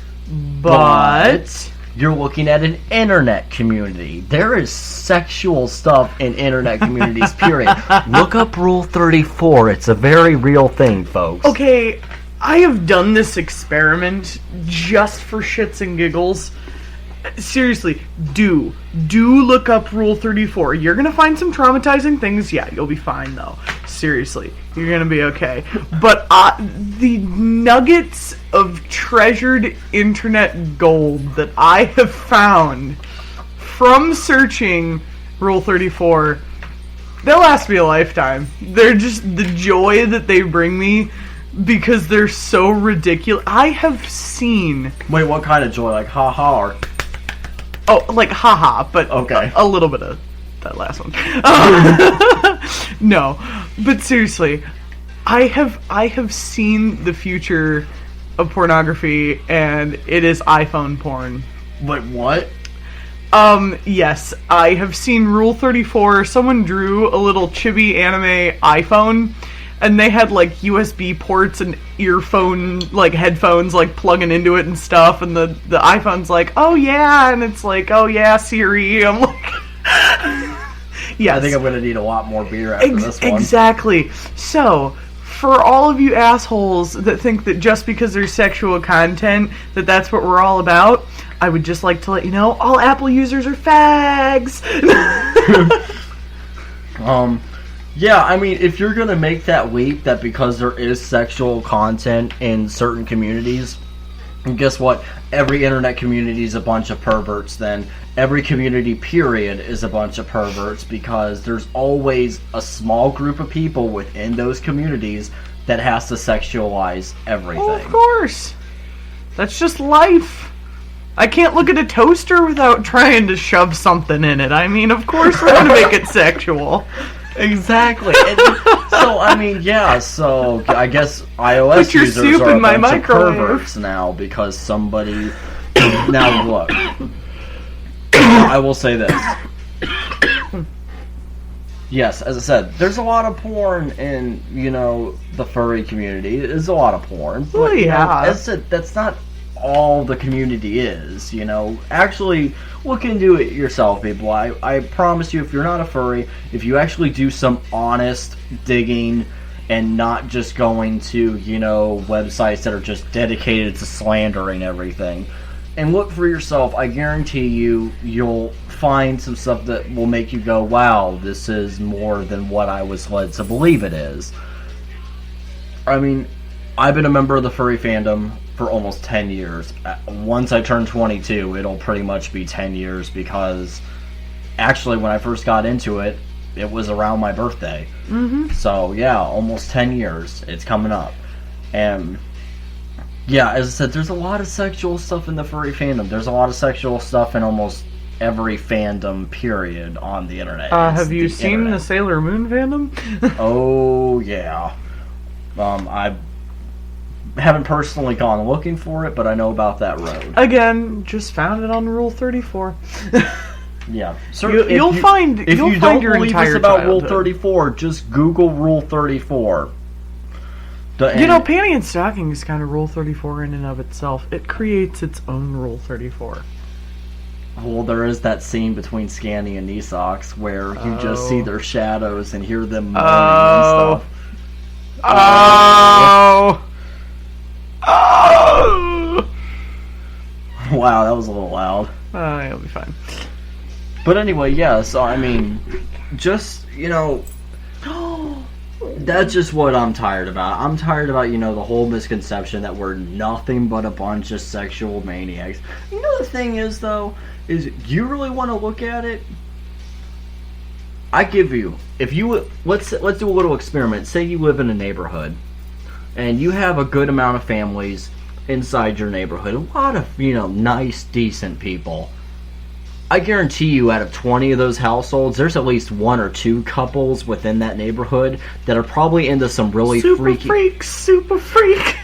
But you're looking at an internet community. There is sexual stuff in internet communities, period. Look up Rule 34. It's a very real thing, folks. Okay, I have done this experiment just for shits and giggles. Seriously, do look up Rule 34. You're gonna find some traumatizing things. Yeah, you'll be fine, though. Seriously, you're gonna be okay. But the nuggets of treasured internet gold that I have found from searching Rule 34, they'll last me a lifetime. They're just the joy that they bring me because they're so ridiculous. I have seen... Wait, what kind of joy? Like, haha, or... Oh, like, haha, but okay. a little bit of that last one. No, but seriously, I have seen the future of pornography, and it is iPhone porn. Wait, what? Yes, I have seen Rule 34. Someone drew a little chibi anime iPhone, and they had, like, USB ports and earphone, like, headphones, like, plugging into it and stuff, and the iPhone's like, oh, yeah, and it's like, oh, yeah, Siri. I'm like... Yes. I think I'm going to need a lot more beer after this one. Exactly. So, for all of you assholes that think that just because there's sexual content that that's what we're all about, I would just like to let you know all Apple users are fags. Yeah, I mean, if you're gonna make that leap that because there is sexual content in certain communities, and guess what? Every internet community is a bunch of perverts, then every community, period, is a bunch of perverts, because there's always a small group of people within those communities that has to sexualize everything. Oh, of course. That's just life. I can't look at a toaster without trying to shove something in it. I mean, of course we're going to make it sexual. Exactly. And so, I mean, yeah, so I guess iOS Put your users soup are in a my bunch of microwave. perverts now because somebody... Now, look. I will say this. Yes, as I said, there's a lot of porn in, the furry community. There's a lot of porn. But, Well, yeah. as I said, that's not all the community is, Actually, look into it yourself, people. I promise you, if you're not a furry, if you actually do some honest digging and not just going to, websites that are just dedicated to slandering everything, and look for yourself, I guarantee you'll find some stuff that will make you go, wow, this is more than what I was led to believe it is. I mean, I've been a member of the furry fandom for almost 10 years. Once I turn 22, it'll pretty much be 10 years, because actually when I first got into it, it was around my birthday. Mm-hmm. So yeah, almost 10 years. It's coming up. And yeah, as I said, there's a lot of sexual stuff in the furry fandom. There's a lot of sexual stuff in almost every fandom, period, on the internet. Have you seen the Sailor Moon fandom? Oh, yeah. I haven't personally gone looking for it, but I know about that road. Again, just found it on Rule 34. Yeah. You'll find if your you don't believe entire us about Rule childhood. 34, just Google Rule 34. Panty and stocking is kind of Rule 34 in and of itself. It creates its own Rule 34. Well, there is that scene between Scanny and Knee Socks where you just see their shadows and hear them moaning and stuff. Oh! Oh! Wow, that was a little loud. It'll be fine. But anyway, yeah, so I mean, just, that's just what I'm tired about. I'm tired about, the whole misconception that we're nothing but a bunch of sexual maniacs. The thing is, though, is you really want to look at it? I give you, if you, let's do a little experiment. Say you live in a neighborhood, and you have a good amount of families inside your neighborhood. A lot of, nice, decent people. I guarantee you, out of 20 of those households, there's at least one or two couples within that neighborhood that are probably into some really Super freak.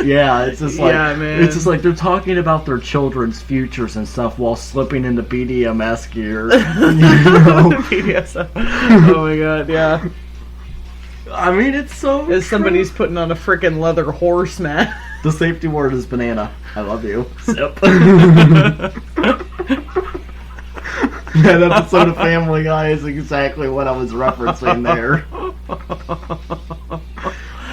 Yeah, it's just like, yeah, man. It's just like they're talking about their children's futures and stuff while slipping into BDMS gear. BDSM. Oh my god, yeah. I mean, it's so As somebody's putting on a frickin' leather horse mat. The safety word is banana. I love you. Sip. That episode of Family Guy is exactly what I was referencing there.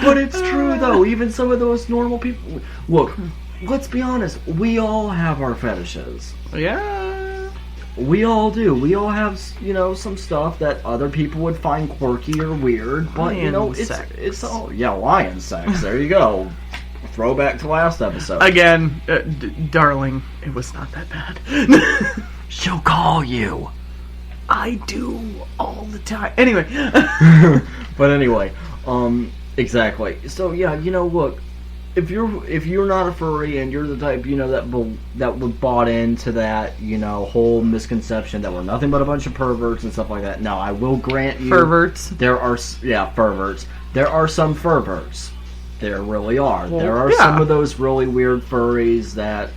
But it's true, though. Even some of those normal people... Look, let's be honest. We all have our fetishes. Yeah. We all do. We all have, some stuff that other people would find quirky or weird. But, it's all... Yeah, lion sex. There you go. Throwback to last episode. Again, darling, it was not that bad. She'll call you. I do all the time. Anyway. But anyway, exactly. So yeah, look, if you're not a furry and you're the type, that would bought into that, whole misconception that we're nothing but a bunch of perverts and stuff like that. Now, I will grant you, Perverts. There are perverts. There are some furverts. There really are. Well, there are some of those really weird furries that,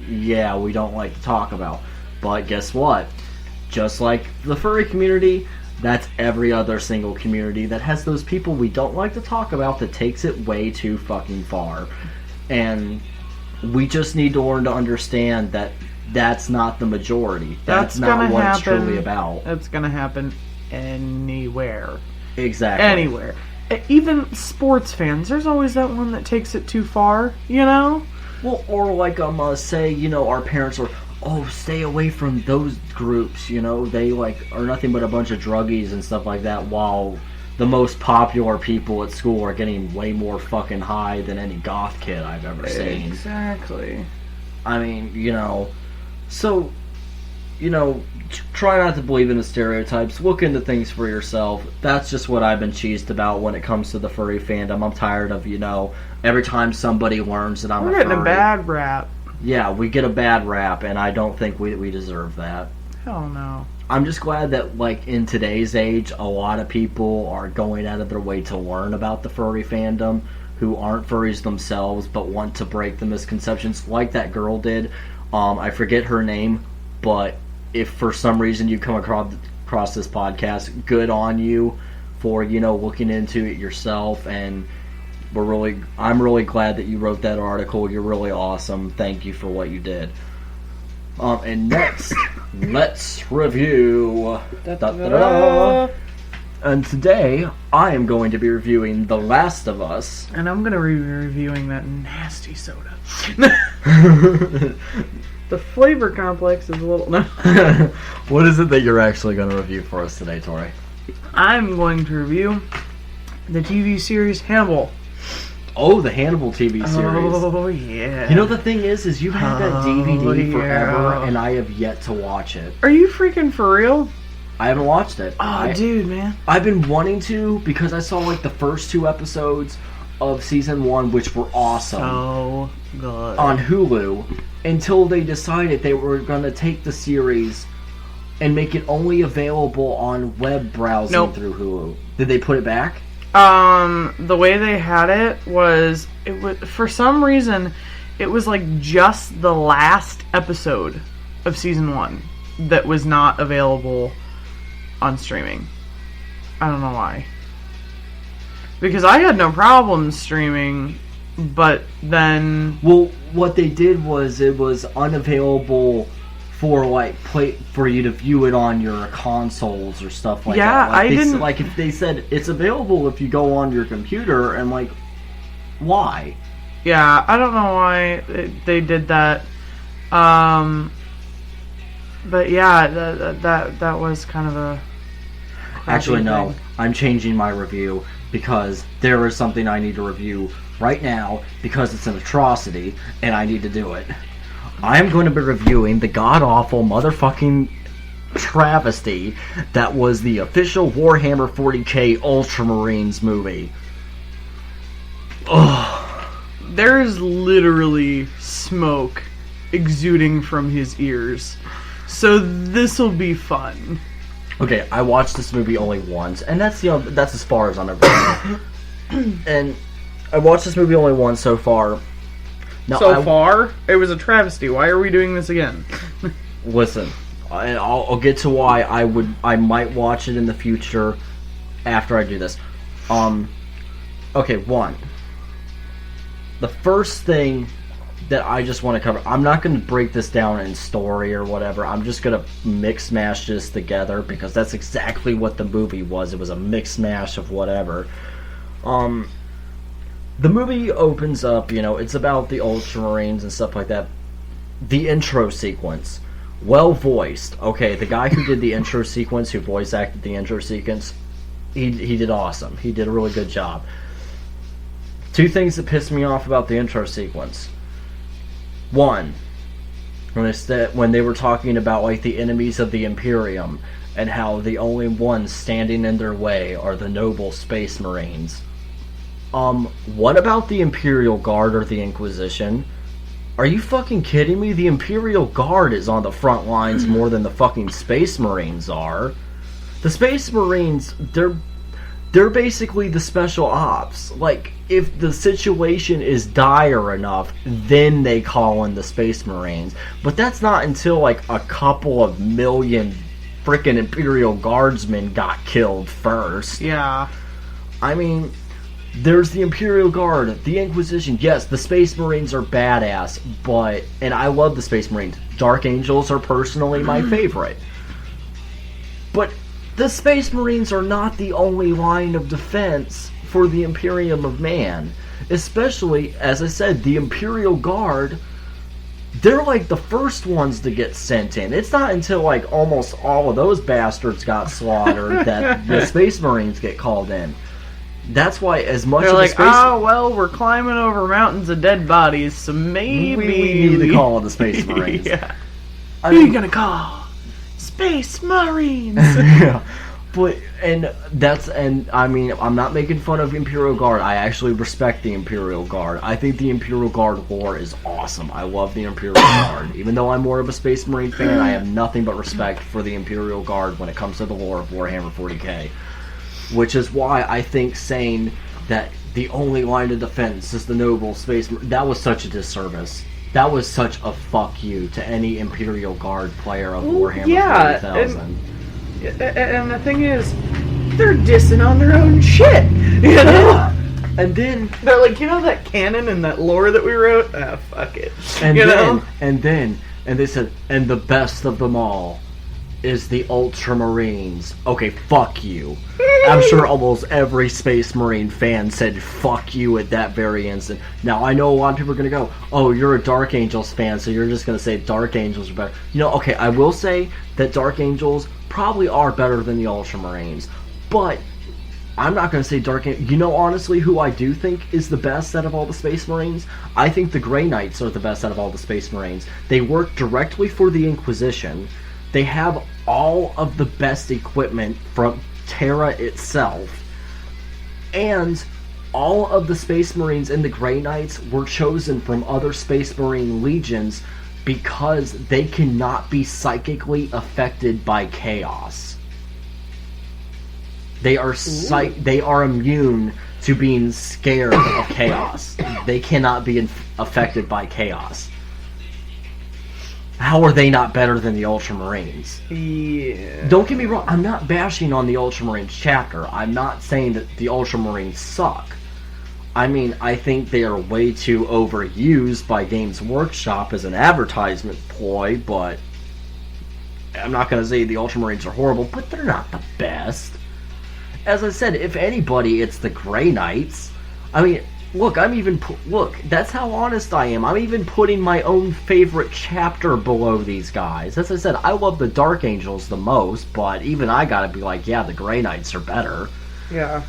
we don't like to talk about. But guess what? Just like the furry community, that's every other single community that has those people we don't like to talk about that takes it way too fucking far. And we just need to learn to understand that that's not the majority. That's not what it's truly about. That's gonna happen anywhere. Exactly. Anywhere. even sports fans, there's always that one that takes it too far, you know? Well, or like say, you know, our parents are, oh, stay away from those groups, you know, they like are nothing but a bunch of druggies and stuff like that, while the most popular people at school are getting way more fucking high than any goth kid I've ever seen. Exactly. I mean, you know, so, you know, try not to believe in the stereotypes. Look into things for yourself. That's just what I've been cheesed about when it comes to the furry fandom. I'm tired of, you know, every time somebody learns that I'm We're a furry. getting a bad rap. Yeah, we get a bad rap, and I don't think we deserve that. Hell no. I'm just glad that, like, in today's age, a lot of people are going out of their way to learn about the furry fandom, who aren't furries themselves, but want to break the misconceptions, like that girl did. I forget her name, but if for some reason you come across this podcast, good on you for, you know, looking into it yourself, and I'm really glad that you wrote that article. You're really awesome. Thank you for what you did. And next, let's review. And today, I am going to be reviewing The Last of Us. And I'm going to be reviewing that nasty soda. The flavor complex is a little... No. What is it that you're actually going to review for us today, Tori? I'm going to review the TV series Hannibal. Oh, the Hannibal TV series. Oh, yeah. You know, the thing is you've had that DVD forever, and I have yet to watch it. Are you freaking for real? I haven't watched it. Dude, man. I've been wanting to, because I saw, like, the first 2 episodes of Season 1, which were awesome. So good. On Hulu, until they decided they were going to take the series and make it only available on web browsing through Hulu. Did they put it back? The way they had it was for some reason it was like just the last episode of season 1 that was not available on streaming. I don't know why. Because I had no problem streaming, but then... Well, what they did was it was unavailable for for you to view it on your consoles or stuff like that. Yeah, I didn't... Like, if they said it's available if you go on your computer, and like, why? Yeah, I don't know why they did that. But yeah, that was kind of a... Actually, no. thing. I'm changing my review because there is something I need to review right now because it's an atrocity and I need to do it. I am going to be reviewing the god-awful motherfucking travesty that was the official Warhammer 40k Ultramarines movie. Ugh. There is literally smoke exuding from his ears. So this'll be fun. Okay, I watched this movie only once, and that's as far as I'm ever going. And I watched this movie only once so far. Now, far, it was a travesty. Why are we doing this again? Listen, and I'll get to why I might watch it in the future after I do this. Okay, one. The first thing that I just want to cover, I'm not going to break this down in story or whatever. I'm just going to mix mash this together because that's exactly what the movie was. It was a mix mash of whatever. The movie opens up, it's about the Ultramarines and stuff like that. The intro sequence, well voiced. Okay, the guy who did the intro sequence, who voice acted the intro sequence, he did awesome. He did a really good job. 2 things that pissed me off about the intro sequence. 1, when they were talking about like the enemies of the Imperium and how the only ones standing in their way are the noble Space Marines. What about the Imperial Guard or the Inquisition? Are you fucking kidding me? The Imperial Guard is on the front lines more than the fucking Space Marines are. The Space Marines, they're basically the special ops. Like, if the situation is dire enough, then they call in the Space Marines. But that's not until, like, a couple of million frickin' Imperial Guardsmen got killed first. Yeah. I mean, there's the Imperial Guard, the Inquisition. Yes, the Space Marines are badass, and I love the Space Marines. Dark Angels are personally my favorite. But the Space Marines are not the only line of defense for the Imperium of Man. Especially, as I said, the Imperial Guard, they're like the first ones to get sent in. It's not until like almost all of those bastards got slaughtered that the Space Marines get called in. That's why as much They're of like, the Space... oh, well, we're climbing over mountains of dead bodies, so maybe... We need to call the Space Marines. Yeah. I Who are you mean, gonna call? Space Marines! yeah. But, and I mean, I'm not making fun of Imperial Guard. I actually respect the Imperial Guard. I think the Imperial Guard lore is awesome. I love the Imperial Guard. Even though I'm more of a Space Marine fan, I have nothing but respect for the Imperial Guard when it comes to the lore of Warhammer 40k. Which is why I think saying that the only line of defense is the noble Space Marine, that was such a disservice. That was such a fuck you to any Imperial Guard player of Warhammer 40,000. And the thing is, they're dissing on their own shit, you know? And then... They're like, you know that canon and that lore that we wrote? Ah, fuck it. And you then, know? and they said, and the best of them all is the Ultramarines. Okay, fuck you. I'm sure almost every Space Marine fan said fuck you at that very instant. Now, I know a lot of people are going to go, oh, you're a Dark Angels fan, so you're just going to say Dark Angels are better. You know, okay, I will say that Dark Angels probably are better than the Ultramarines, but I'm not going to say Dark Angels. You know, honestly, who I do think is the best out of all the Space Marines? I think the Grey Knights are the best out of all the Space Marines. They work directly for the Inquisition. They have all of the best equipment from Terra itself. And all of the Space Marines and the Grey Knights were chosen from other Space Marine legions because they cannot be psychically affected by chaos. They are they are immune to being scared of chaos. They cannot be affected by chaos. How are they not better than the Ultramarines? Yeah. Don't get me wrong, I'm not bashing on the Ultramarines chapter. I'm not saying that the Ultramarines suck. I mean, I think they are way too overused by Games Workshop as an advertisement ploy, but I'm not going to say the Ultramarines are horrible, but they're not the best. As I said, if anybody, it's the Grey Knights. I mean, look, look, that's how honest I am. I'm even putting my own favorite chapter below these guys. As I said, I love the Dark Angels the most, but even I gotta be like, yeah, the Grey Knights are better. Yeah.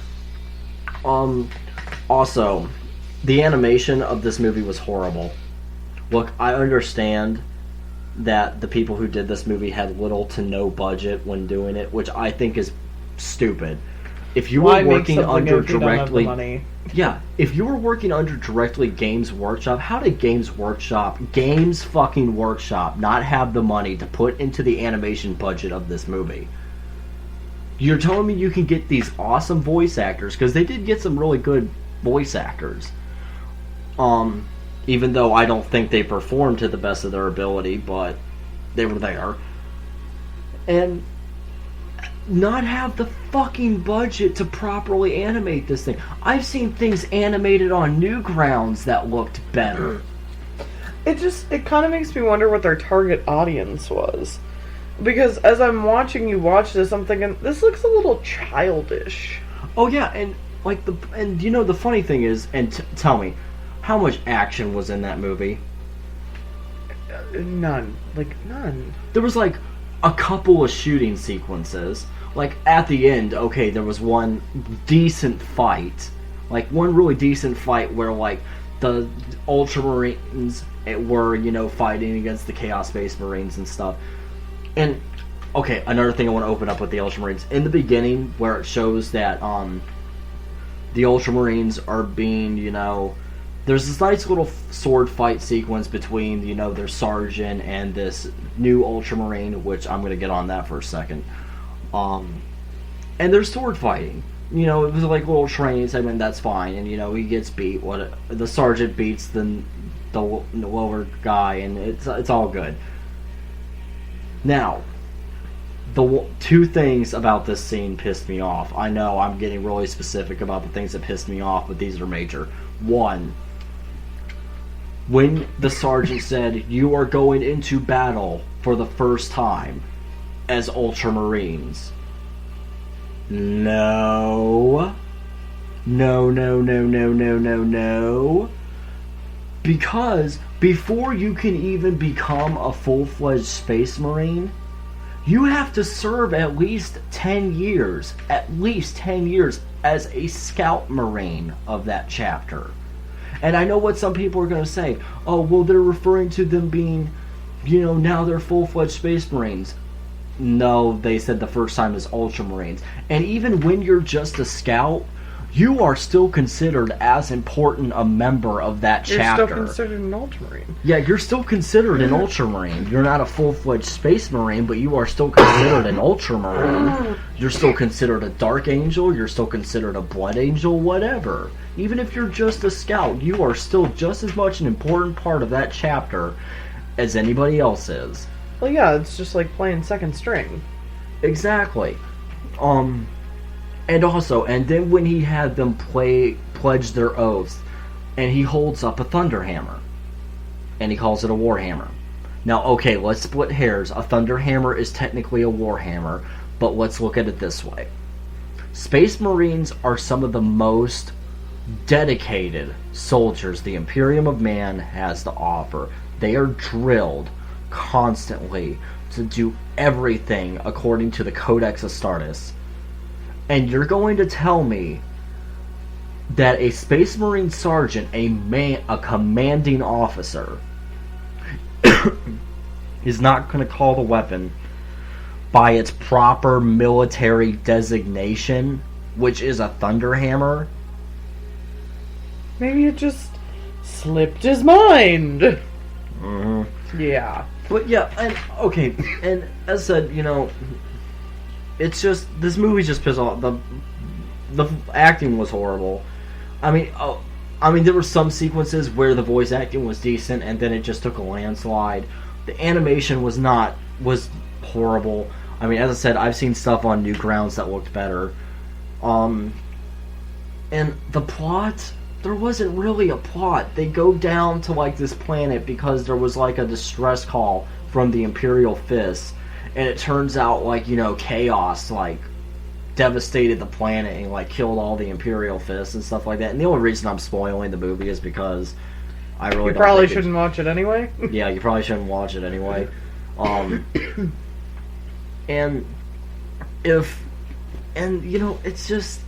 Also, the animation of this movie was horrible. Look, I understand that the people who did this movie had little to no budget when doing it, which I think is stupid. If you were working under directly... Yeah, if you were working under directly Games Workshop, how did Games fucking Workshop, not have the money to put into the animation budget of this movie? You're telling me you can get these awesome voice actors, because they did get some really good voice actors. Even though I don't think they performed to the best of their ability, but they were there. And not have the fucking budget to properly animate this thing. I've seen things animated on Newgrounds that looked better. It kind of makes me wonder what their target audience was. Because as I'm watching you watch this, I'm thinking, this looks a little childish. Oh yeah, and you know the funny thing is, and tell me, how much action was in that movie? None. Like, none. There was like a couple of shooting sequences. Like, at the end, okay, there was one decent fight. Like, one really decent fight where, like, the Ultramarines were, you know, fighting against the Chaos Space Marines and stuff. And, okay, another thing I want to open up with the Ultramarines. In the beginning, where it shows that, the Ultramarines are being, you know... There's this nice little sword fight sequence between, you know, their sergeant and this new Ultramarine, which I'm going to get on that for a second. And they're sword fighting. You know, it was like a little training segment, that's fine. And, you know, he gets beat. The sergeant beats the lower guy, and it's all good. Now, the two things about this scene pissed me off. I know I'm getting really specific about the things that pissed me off, but these are major. One, when the sergeant said, "You are going into battle for the first time as Ultramarines." No. No, no, no, no, no, no, no. Because before you can even become a full-fledged Space Marine, you have to serve at least 10 years. At least 10 years as a Scout Marine of that chapter. And I know what some people are going to say. Oh, well, they're referring to them being, now they're full-fledged Space Marines. No, they said the first time is Ultramarines. And even when you're just a Scout, you are still considered as important a member of that chapter. You're still considered an Ultramarine. Yeah, you're still considered an Ultramarine. You're not a full-fledged Space Marine, but you are still considered an Ultramarine. You're still considered a Dark Angel. You're still considered a Blood Angel, whatever. Even if you're just a Scout, you are still just as much an important part of that chapter as anybody else is. Well, yeah, it's just like playing second string. Exactly. And then when he had them pledge their oaths, and he holds up a Thunder Hammer, and he calls it a War Hammer. Now, okay, let's split hairs. A Thunder Hammer is technically a War Hammer, but let's look at it this way. Space Marines are some of the most dedicated soldiers the Imperium of Man has to offer. They are drilled constantly to do everything according to the Codex Astartes. And you're going to tell me that a Space Marine sergeant, a commanding officer, is not going to call the weapon by its proper military designation, which is a Thunder Hammer? Maybe it just slipped his mind. Mm-hmm. Yeah. But yeah, and as I said, it's just, this movie just pissed off. The acting was horrible. I mean, there were some sequences where the voice acting was decent, and then it just took a landslide. The animation was horrible. I mean, as I said, I've seen stuff on Newgrounds that looked better. And the plot, there wasn't really a plot. They go down to this planet because there was a distress call from the Imperial Fist, and it turns out chaos devastated the planet and killed all the Imperial Fists and stuff like that. And the only reason I'm spoiling the movie is because I really you probably shouldn't watch it anyway. Yeah, you probably shouldn't watch it anyway. It's just,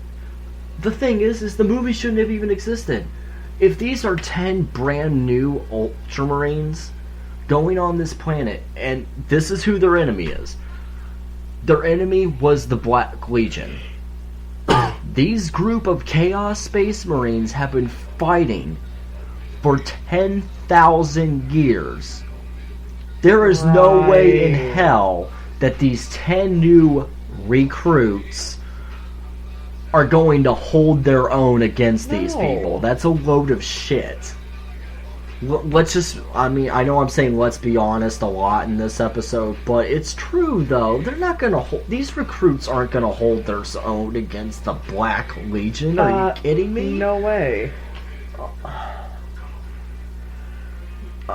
the thing is the movie shouldn't have even existed. If these are 10 brand new Ultramarines going on this planet, and this is who their enemy is. Their enemy was the Black Legion. These group of Chaos Space Marines have been fighting for 10,000 years. There is no way in hell that these 10 new recruits are going to hold their own against these people. That's a load of shit. Let's just, I know I'm saying let's be honest a lot in this episode, but it's true though. They're not gonna these recruits aren't gonna hold their own against the Black Legion. Are you kidding me? No way.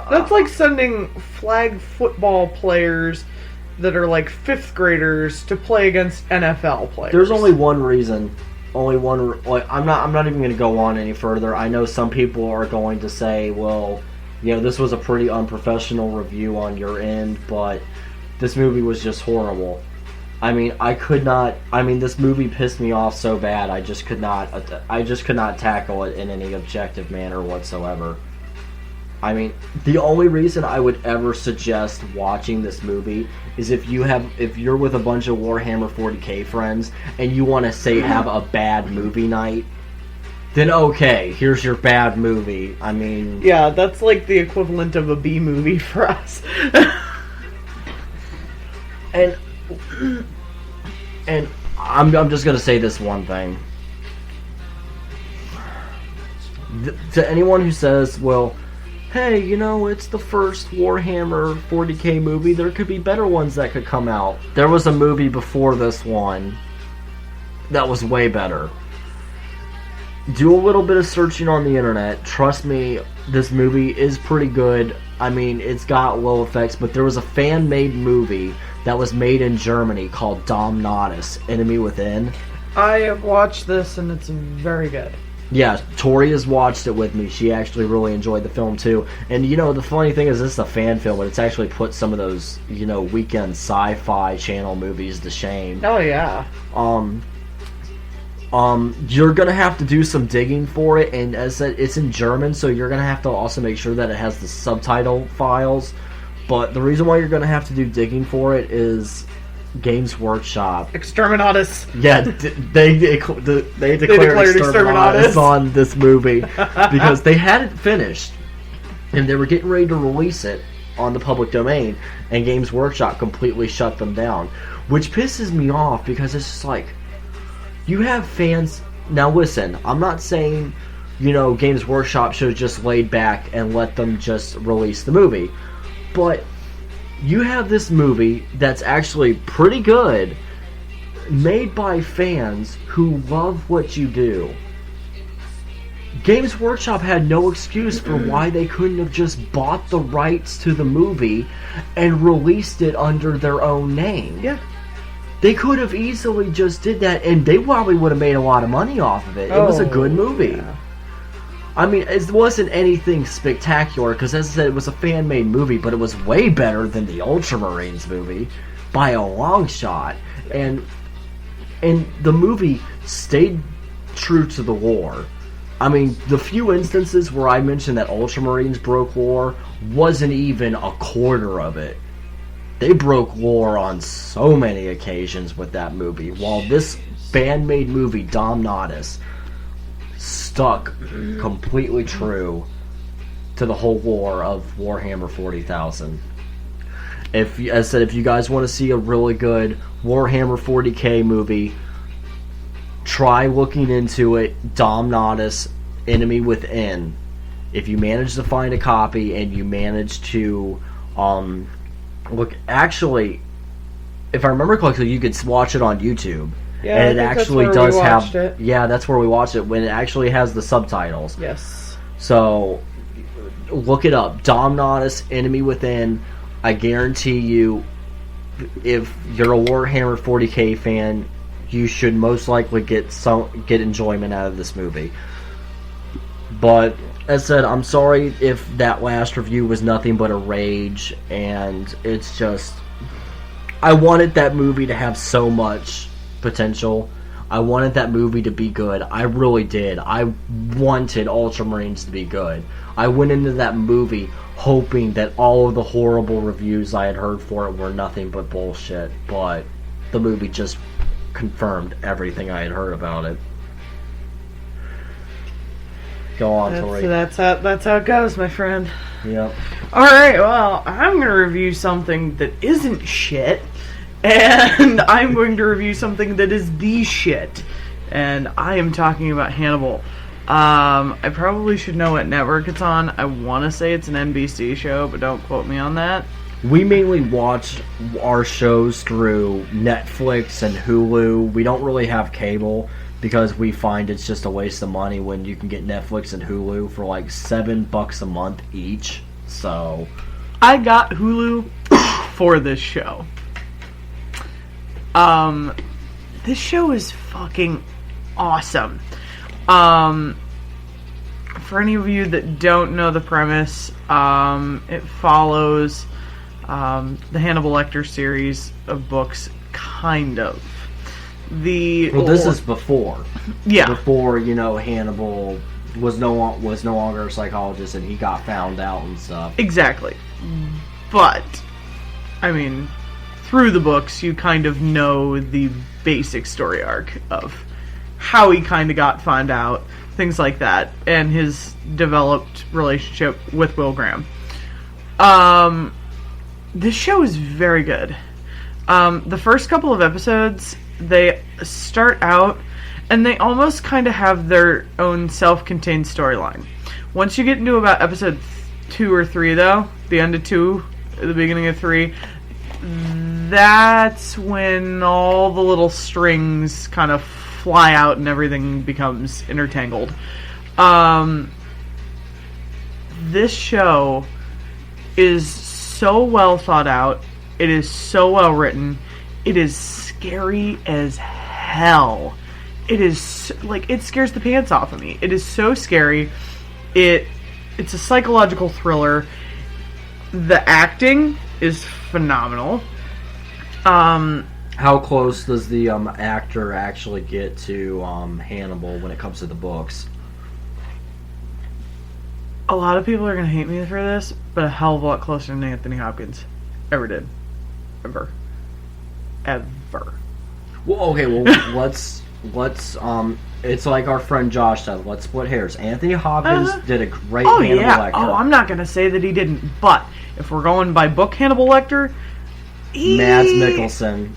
That's like sending flag football players that are 5th graders to play against NFL players. There's only one reason. I'm not even going to go on any further. I know some people are going to say, well, this was a pretty unprofessional review on your end, but this movie was just horrible. This movie pissed me off so bad, I just could not tackle it in any objective manner whatsoever. The only reason I would ever suggest watching this movie is if you're with a bunch of Warhammer 40k friends and you want to have a bad movie night, then okay, here's your bad movie. Yeah, that's the equivalent of a B movie for us. and I'm just gonna say this one thing. To anyone who says, well, hey, it's the first Warhammer 40k movie, there could be better ones that could come out. There was a movie before this one that was way better. Do a little bit of searching on the internet. Trust me, this movie is pretty good. It's got low effects, but there was a fan-made movie that was made in Germany called Dom Nodus, Enemy Within, I have watched this and it's very good. Yeah, Tori has watched it with me. She actually really enjoyed the film too. And the funny thing is, this is a fan film, but it's actually put some of those weekend sci-fi channel movies to shame. Oh yeah. You're gonna have to do some digging for it, and as I said, it's in German, so you're gonna have to also make sure that it has the subtitle files. But the reason why you're gonna have to do digging for it is Games Workshop. Exterminatus. Yeah, they declared Exterminatus on this movie because they had it finished and they were getting ready to release it on the public domain, and Games Workshop completely shut them down, which pisses me off because it's just like, you have fans. Now listen, I'm not saying Games Workshop should have just laid back and let them just release the movie, but you have this movie that's actually pretty good, made by fans who love what you do. Games Workshop had no excuse for why they couldn't have just bought the rights to the movie and released it under their own name. Yeah. They could have easily just did that, and they probably would have made a lot of money off of it. It was a good movie. Yeah. I mean, it wasn't anything spectacular, because as I said, it was a fan-made movie, but it was way better than the Ultramarines movie, by a long shot. And the movie stayed true to the lore. I mean, the few instances where I mentioned that Ultramarines broke lore wasn't even a quarter of it. They broke lore on so many occasions with that movie, while this fan-made movie, Dom Nodis, stuck completely true to the whole lore of Warhammer 40,000. As I said, if you guys want to see a really good Warhammer 40k movie, try looking into it. Dom Nodis, Enemy Within. If you manage to find a copy and you manage to look, actually, if I remember correctly, you could watch it on YouTube. Yeah, and it actually does have. It. Yeah, that's where we watched it, when it actually has the subtitles. Yes. So look it up. Dom Nodis, Enemy Within. I guarantee you, if you're a Warhammer 40k fan, you should most likely get enjoyment out of this movie. But as I said, I'm sorry if that last review was nothing but a rage, and it's just, I wanted that movie to have so much potential. I wanted that movie to be good. I really did. I wanted Ultramarines to be good. I went into that movie hoping that all of the horrible reviews I had heard for it were nothing but bullshit, but the movie just confirmed everything I had heard about it. Go on, Tori. That's how it goes, my friend. Yep. Alright, well, I'm going to review something that isn't shit, and I'm going to review something that is the shit, and I am talking about Hannibal. I probably should know what network it's on. I want to say it's an NBC show, but don't quote me on that. We mainly watch our shows through Netflix and Hulu. We don't really have cable because we find it's just a waste of money when you can get Netflix and Hulu for like $7 a month each. So I got Hulu for this show. This show is fucking awesome. For any of you that don't know the premise, it follows the Hannibal Lecter series of books, kind of. This is before. Yeah. Before, Hannibal was no longer a psychologist and he got found out and stuff. Exactly. But, I mean, through the books, you kind of know the basic story arc of how he kind of got found out, things like that, and his developed relationship with Will Graham. This show is very good. The first couple of episodes, they start out, and they almost kind of have their own self-contained storyline. Once you get into about episode 2 or 3, though, the end of 2, the beginning of 3, that's when all the little strings kind of fly out and everything becomes intertangled. This show is so well thought out. It is so well written. It is scary as hell. it is like it scares the pants off of me. It is so scary. It's a psychological thriller. The acting is phenomenal. How close does the actor actually get to Hannibal when it comes to the books? A lot of people are going to hate me for this, but a hell of a lot closer than Anthony Hopkins ever did. Ever. Well, okay, well, let's it's like our friend Josh said, let's split hairs. Anthony Hopkins did a great Hannibal Lecter. Oh, I'm not going to say that he didn't, but if we're going by book Hannibal Lecter, Mads Mikkelsen.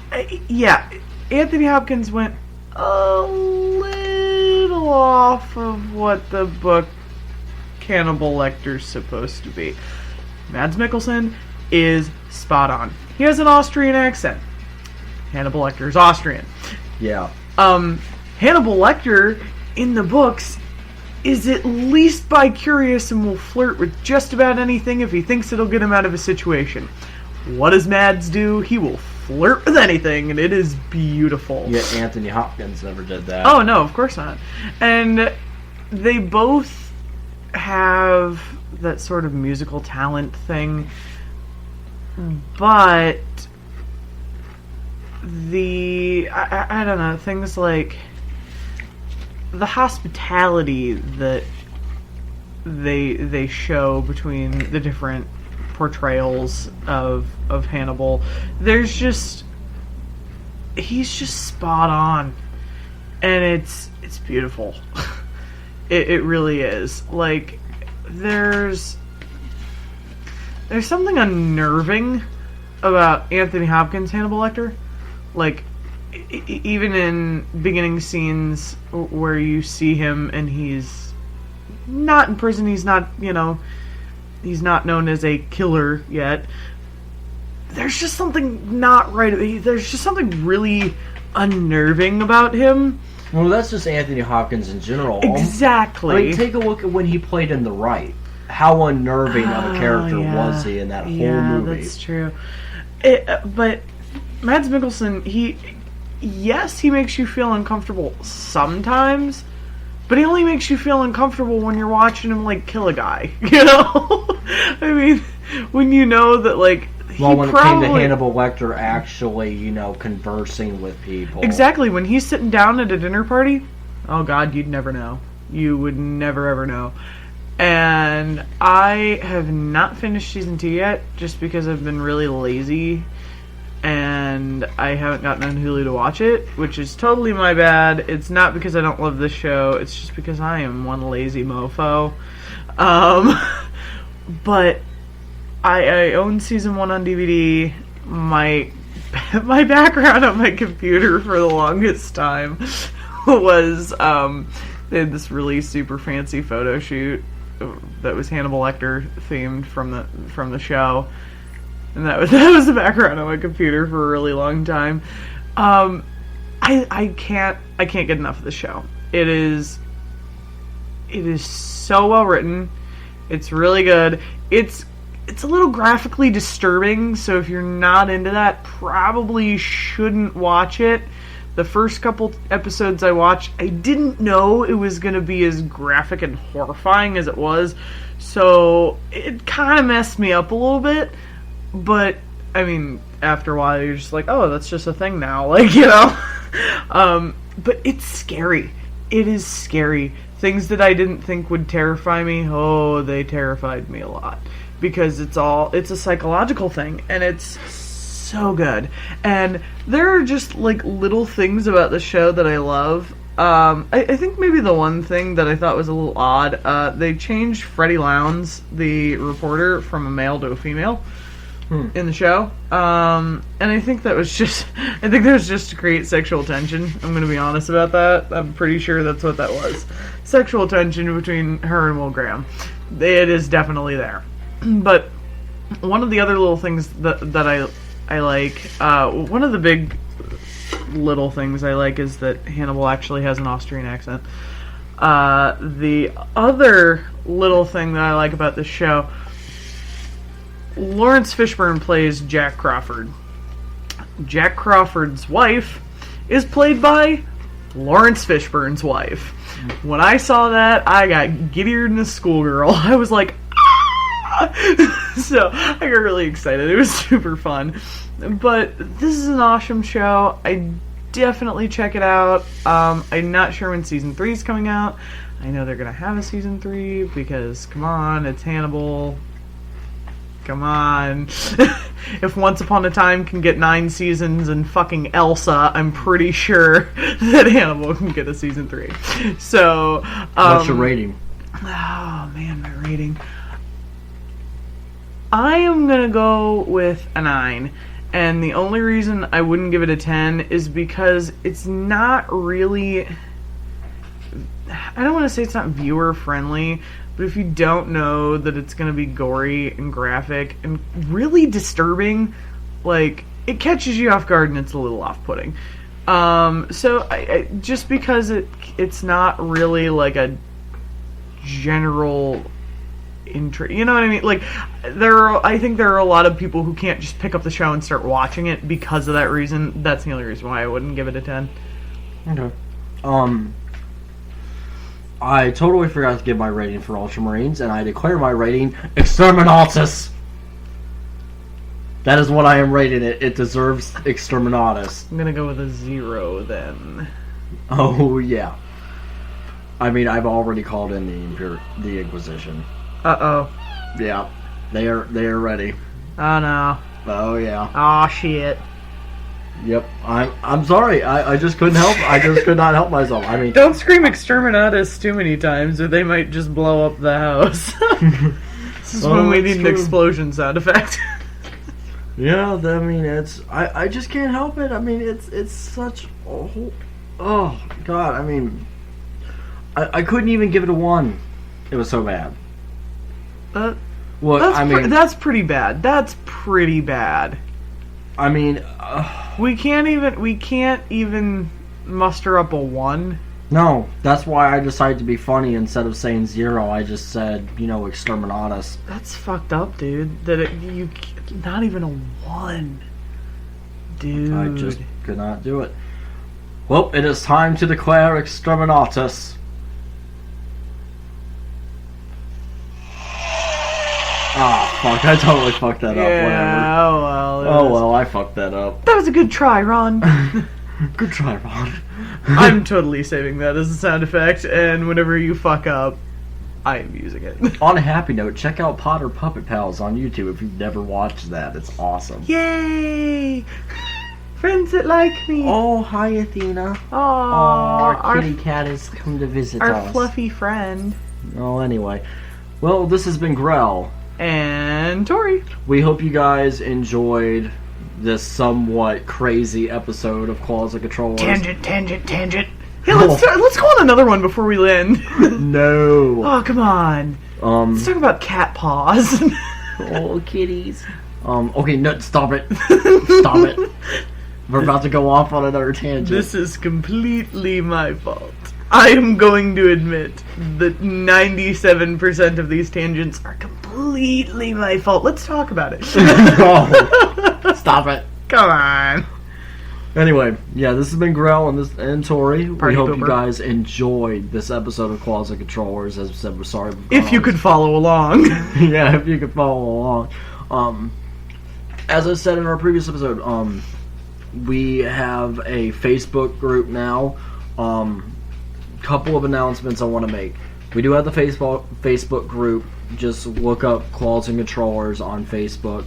Yeah, Anthony Hopkins went a little off of what the book Hannibal Lecter's supposed to be. Mads Mikkelsen is spot on. He has an Austrian accent. Hannibal Lecter is Austrian. Yeah. Hannibal Lecter in the books is at least bi-curious and will flirt with just about anything if he thinks it'll get him out of a situation. What does Mads do? He will flirt with anything, and it is beautiful. Yet Anthony Hopkins never did that. Oh, no, of course not. And they both have that sort of musical talent thing, but I don't know, things like the hospitality that they show between the different portrayals of Hannibal, he's just spot on, and it's beautiful. It really is. Like, there's something unnerving about Anthony Hopkins' Hannibal Lecter. Like, even in beginning scenes where you see him and he's not in prison, he's not known as a killer yet. There's just something not right. There's just something really unnerving about him. Well, that's just Anthony Hopkins in general. Exactly. I mean, take a look at when he played in The Right. How unnerving of a character was he in that whole movie? Yeah, that's true. But Mads Mikkelsen, he makes you feel uncomfortable sometimes, but he only makes you feel uncomfortable when you're watching him, like, kill a guy, you know? I mean, when you know that, like, well, when it came to Hannibal Lecter actually, conversing with people. Exactly. When he's sitting down at a dinner party, oh, God, you'd never know. You would never, ever know. And I have not finished season 2 yet, just because I've been really lazy, and I haven't gotten on Hulu to watch it, which is totally my bad. It's not because I don't love this show, it's just because I am one lazy mofo. But I own season 1 on DVD. My background on my computer for the longest time was they had this really super fancy photo shoot that was Hannibal Lecter themed from the show, and that was the background on my computer for a really long time. I can't get enough of the show. It is so well written. It's really good. It's a little graphically disturbing, so if you're not into that, probably shouldn't watch it. The first couple episodes I watched, I didn't know it was going to be as graphic and horrifying as it was, so it kind of messed me up a little bit, but, I mean, after a while you're just like, oh, that's just a thing now, like, but it's scary. It is scary. Things that I didn't think would terrify me, they terrified me a lot. Because it's a psychological thing, and it's so good. And there are just, like, little things about the show that I love. I think maybe the one thing that I thought was a little odd, they changed Freddie Lowndes, the reporter, from a male to a female in the show. And I think that was just to create sexual tension. I'm going to be honest about that. I'm pretty sure that's what that was. Sexual tension between her and Will Graham. It is definitely there. But one of the other little things that I like, one of the big little things I like is that Hannibal actually has an Austrian accent. The other little thing that I like about this show, Lawrence Fishburne plays Jack Crawford. Jack Crawford's wife is played by Lawrence Fishburne's wife. When I saw that, I got giddier than a schoolgirl. I was like, ah! So I got really excited. It was super fun. But this is an awesome show. I definitely check it out. I'm not sure when season 3 is coming out. I know they're gonna have a season 3 because, come on, it's Hannibal. Come on. If Once Upon a Time can get 9 seasons and fucking Elsa, I'm pretty sure that Hannibal can get a season 3. So, what's your rating? Oh man, my rating. I am gonna go with a 9. And the only reason I wouldn't give it a 10 is because it's not really... I don't want to say it's not viewer friendly, but if you don't know that it's going to be gory and graphic and really disturbing, like, it catches you off guard and it's a little off-putting. So I just because it's not really like a general interest, you know what I mean? Like, I think there are a lot of people who can't just pick up the show and start watching it because of that reason. That's the only reason why I wouldn't give it a 10. Okay. I totally forgot to give my rating for Ultramarines, and I declare my rating Exterminatus. That is what I am rating it. It deserves Exterminatus. I'm gonna go with a 0 then. Oh yeah. I mean, I've already called in the Inquisition. Uh-oh. Yeah, they are ready. Oh no. Oh yeah. Oh shit. Yep. I'm sorry. I just couldn't help. I just could not help myself. I mean, don't scream Exterminatus too many times, or they might just blow up the house. This is when we need an explosion sound effect. Yeah, I mean, I just can't help it. I mean, it's such oh god. I mean, I couldn't even give it a 1. It was so bad. That's pretty bad. That's pretty bad. I mean, we can't even muster up a 1. No, that's why I decided to be funny. Instead of saying 0, I just said, Exterminatus. That's fucked up, dude. You not even a 1, dude. I just could not do it. Well, it is time to declare Exterminatus. Ah, fuck, I totally fucked that up, whatever. Oh well, I fucked that up. That was a good try, Ron. Good try, Ron. I'm totally saving that as a sound effect, and whenever you fuck up, I am using it. On a happy note, check out Potter Puppet Pals on YouTube if you've never watched that. It's awesome. Yay! Friends that like me. Oh, hi, Athena. Oh, our kitty cat has come to visit us. Our fluffy friend. Oh, anyway. Well, this has been Grell. And Tori. We hope you guys enjoyed this somewhat crazy episode of Claws of Control. Tangent. Hey, let's go on another one before we end. No. Oh, come on. Let's talk about cat paws. Oh, kitties. Okay, no, stop it. Stop it. We're about to go off on another tangent. This is completely my fault. I am going to admit that 97% of these tangents are completely my fault. Let's talk about it. No. Stop it. Come on. Anyway, yeah, this has been Grell and Tori. Party we hope pooper. you guys enjoyed this episode of Claws of Controllers. As I said, we're sorry. If you could follow along. Yeah, if you could follow along. As I said in our previous episode, we have a Facebook group now. Couple of announcements I want to make. We do have the Facebook group. Just look up Claws and Controllers on Facebook.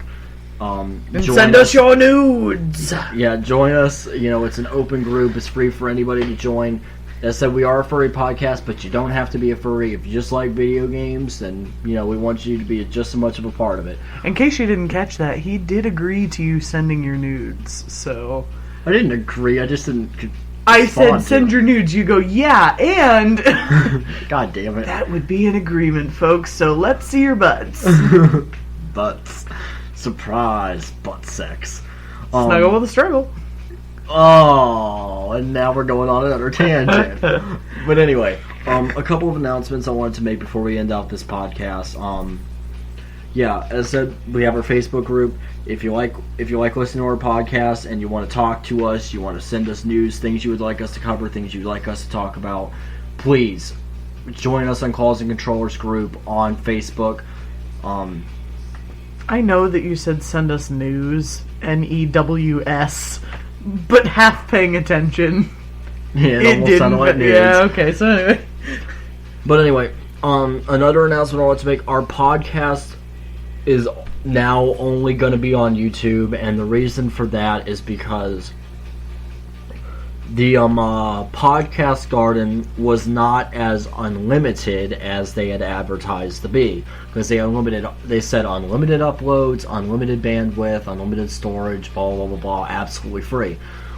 And send us your nudes. Yeah, join us. It's an open group. It's free for anybody to join. As I said, we are a furry podcast, but you don't have to be a furry. If you just like video games, then, we want you to be just as much of a part of it. In case you didn't catch that, he did agree to you sending your nudes, so... I didn't agree, I just didn't... I said send your nudes, you go, yeah, and... God damn it. That would be an agreement, folks, so let's see your butts. Butts. Surprise, butt sex. Snuggle with a struggle. Oh, and now we're going on another tangent. But anyway, a couple of announcements I wanted to make before we end out this podcast. yeah, as I said, we have our Facebook group. If you like listening to our podcast and you want to talk to us, you want to send us news, things you would like us to cover, things you'd like us to talk about, please join us on Claws and Controllers group on Facebook. I know that you said send us news, NEWS, but half paying attention. Yeah, it almost sounded like news. Yeah, okay, so anyway. But anyway, another announcement I want to make, our podcast is now only going to be on YouTube, and the reason for that is because the podcast garden was not as unlimited as they had advertised to be, because they said unlimited uploads, unlimited bandwidth, unlimited storage, blah blah blah blah, absolutely free.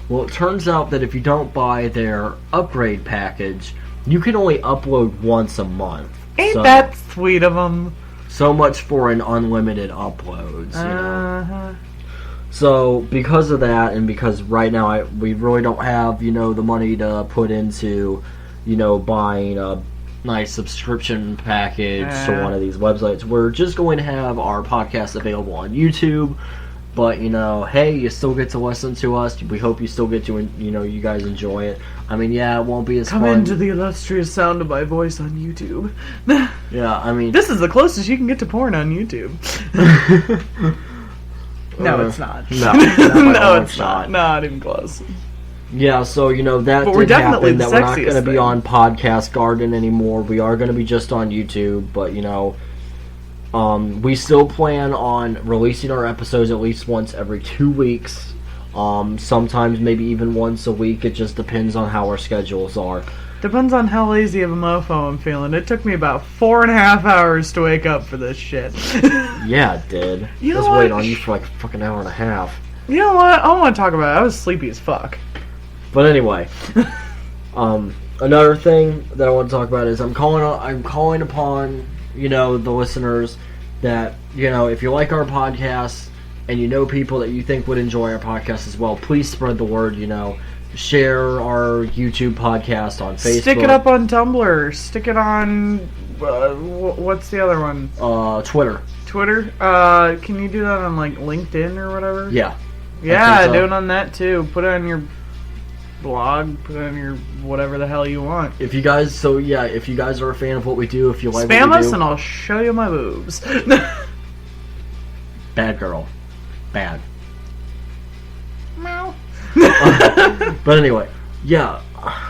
Well, it turns out that if you don't buy their upgrade package, you can only upload once a month. Ain't that sweet of them? So much for an unlimited uploads, you know. So because of that, and because right now we really don't have, the money to put into, buying a nice subscription package to one of these websites, we're just going to have our podcast available on YouTube. But, hey, you still get to listen to us. We hope you still get to, you guys enjoy it. I mean, yeah, it won't be as fun. Come into the illustrious sound of my voice on YouTube. Yeah, I mean... This is the closest you can get to porn on YouTube. No, it's not. No, no, it's not. Not even close. Yeah, so, that but did happen, that we're not going to be on Podcast Garden anymore. We are going to be just on YouTube, but, we still plan on releasing our episodes at least once every 2 weeks. Sometimes maybe even once a week. It just depends on how our schedules are. Depends on how lazy of a mofo I'm feeling. It took me about 4.5 hours to wake up for this shit. Yeah, it did. I was waiting on you for like a fucking hour and a half. You know what? I want to talk about it. I was sleepy as fuck. But anyway, another thing that I want to talk about is I'm calling upon, the listeners that, if you like our podcast and you know people that you think would enjoy our podcast as well, please spread the word, share our YouTube podcast on Facebook. Stick it up on Tumblr. Stick it on, what's the other one? Twitter. Twitter? Can you do that on, like, LinkedIn or whatever? Yeah. Yeah, do it on that too. Put it on your blog, put it on your whatever the hell you want. If you guys are a fan of what we do, if you like spam what we do, us and I'll show you my boobs. Bad girl. Bad. Meow. But anyway, yeah.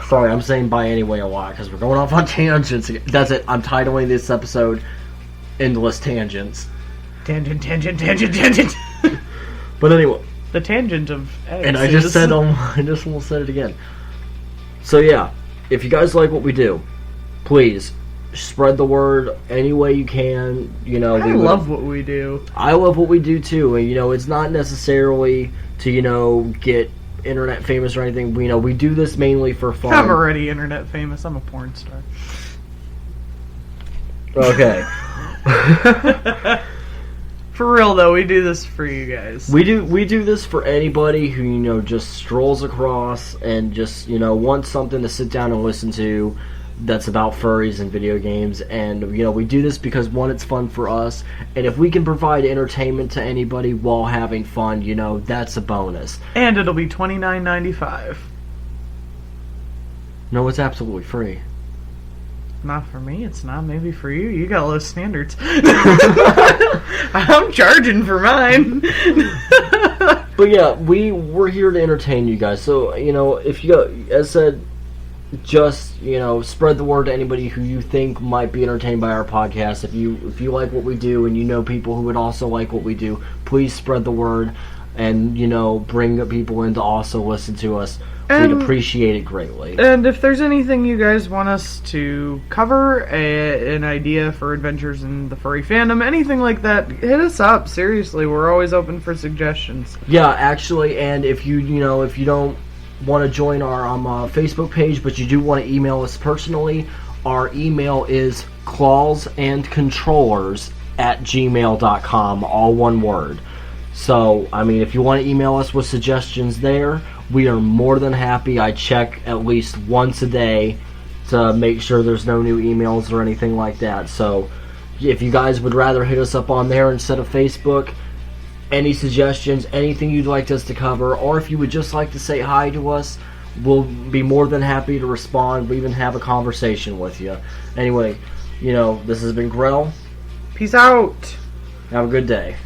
Sorry, I'm saying bye anyway a lot because we're going off on tangents. That's it. I'm titling this episode Endless Tangents. Tangent. But anyway. The tangent of eggs. And I just almost said it again. So yeah, if you guys like what we do, please spread the word any way you can. I love what we do. I love what we do too, and it's not necessarily to get internet famous or anything. We do this mainly for fun. I'm already internet famous. I'm a porn star. Okay. For real though, we do this for you guys. We do this for anybody who just strolls across and just wants something to sit down and listen to that's about furries and video games. And we do this because one, it's fun for us, and if we can provide entertainment to anybody while having fun, that's a bonus. And it'll be $29.95. No, it's absolutely free. Not for me, it's not. Maybe for you. You got low standards. I'm charging for mine. But yeah, we're here to entertain you guys. So, if you, as said, just, spread the word to anybody who you think might be entertained by our podcast. If you like what we do and people who would also like what we do, please spread the word and, bring people in to also listen to us. We'd appreciate it greatly. And if there's anything you guys want us to cover, an idea for adventures in the furry fandom, anything like that, hit us up. Seriously, we're always open for suggestions. Yeah, actually, and if you don't want to join our Facebook page, but you do want to email us personally, our email is clawsandcontrollers@gmail.com, all one word. So, if you want to email us with suggestions there, we are more than happy. I check at least once a day to make sure there's no new emails or anything like that. So, if you guys would rather hit us up on there instead of Facebook, any suggestions, anything you'd like us to cover, or if you would just like to say hi to us, we'll be more than happy to respond. We even have a conversation with you. Anyway, this has been Grell. Peace out. Have a good day.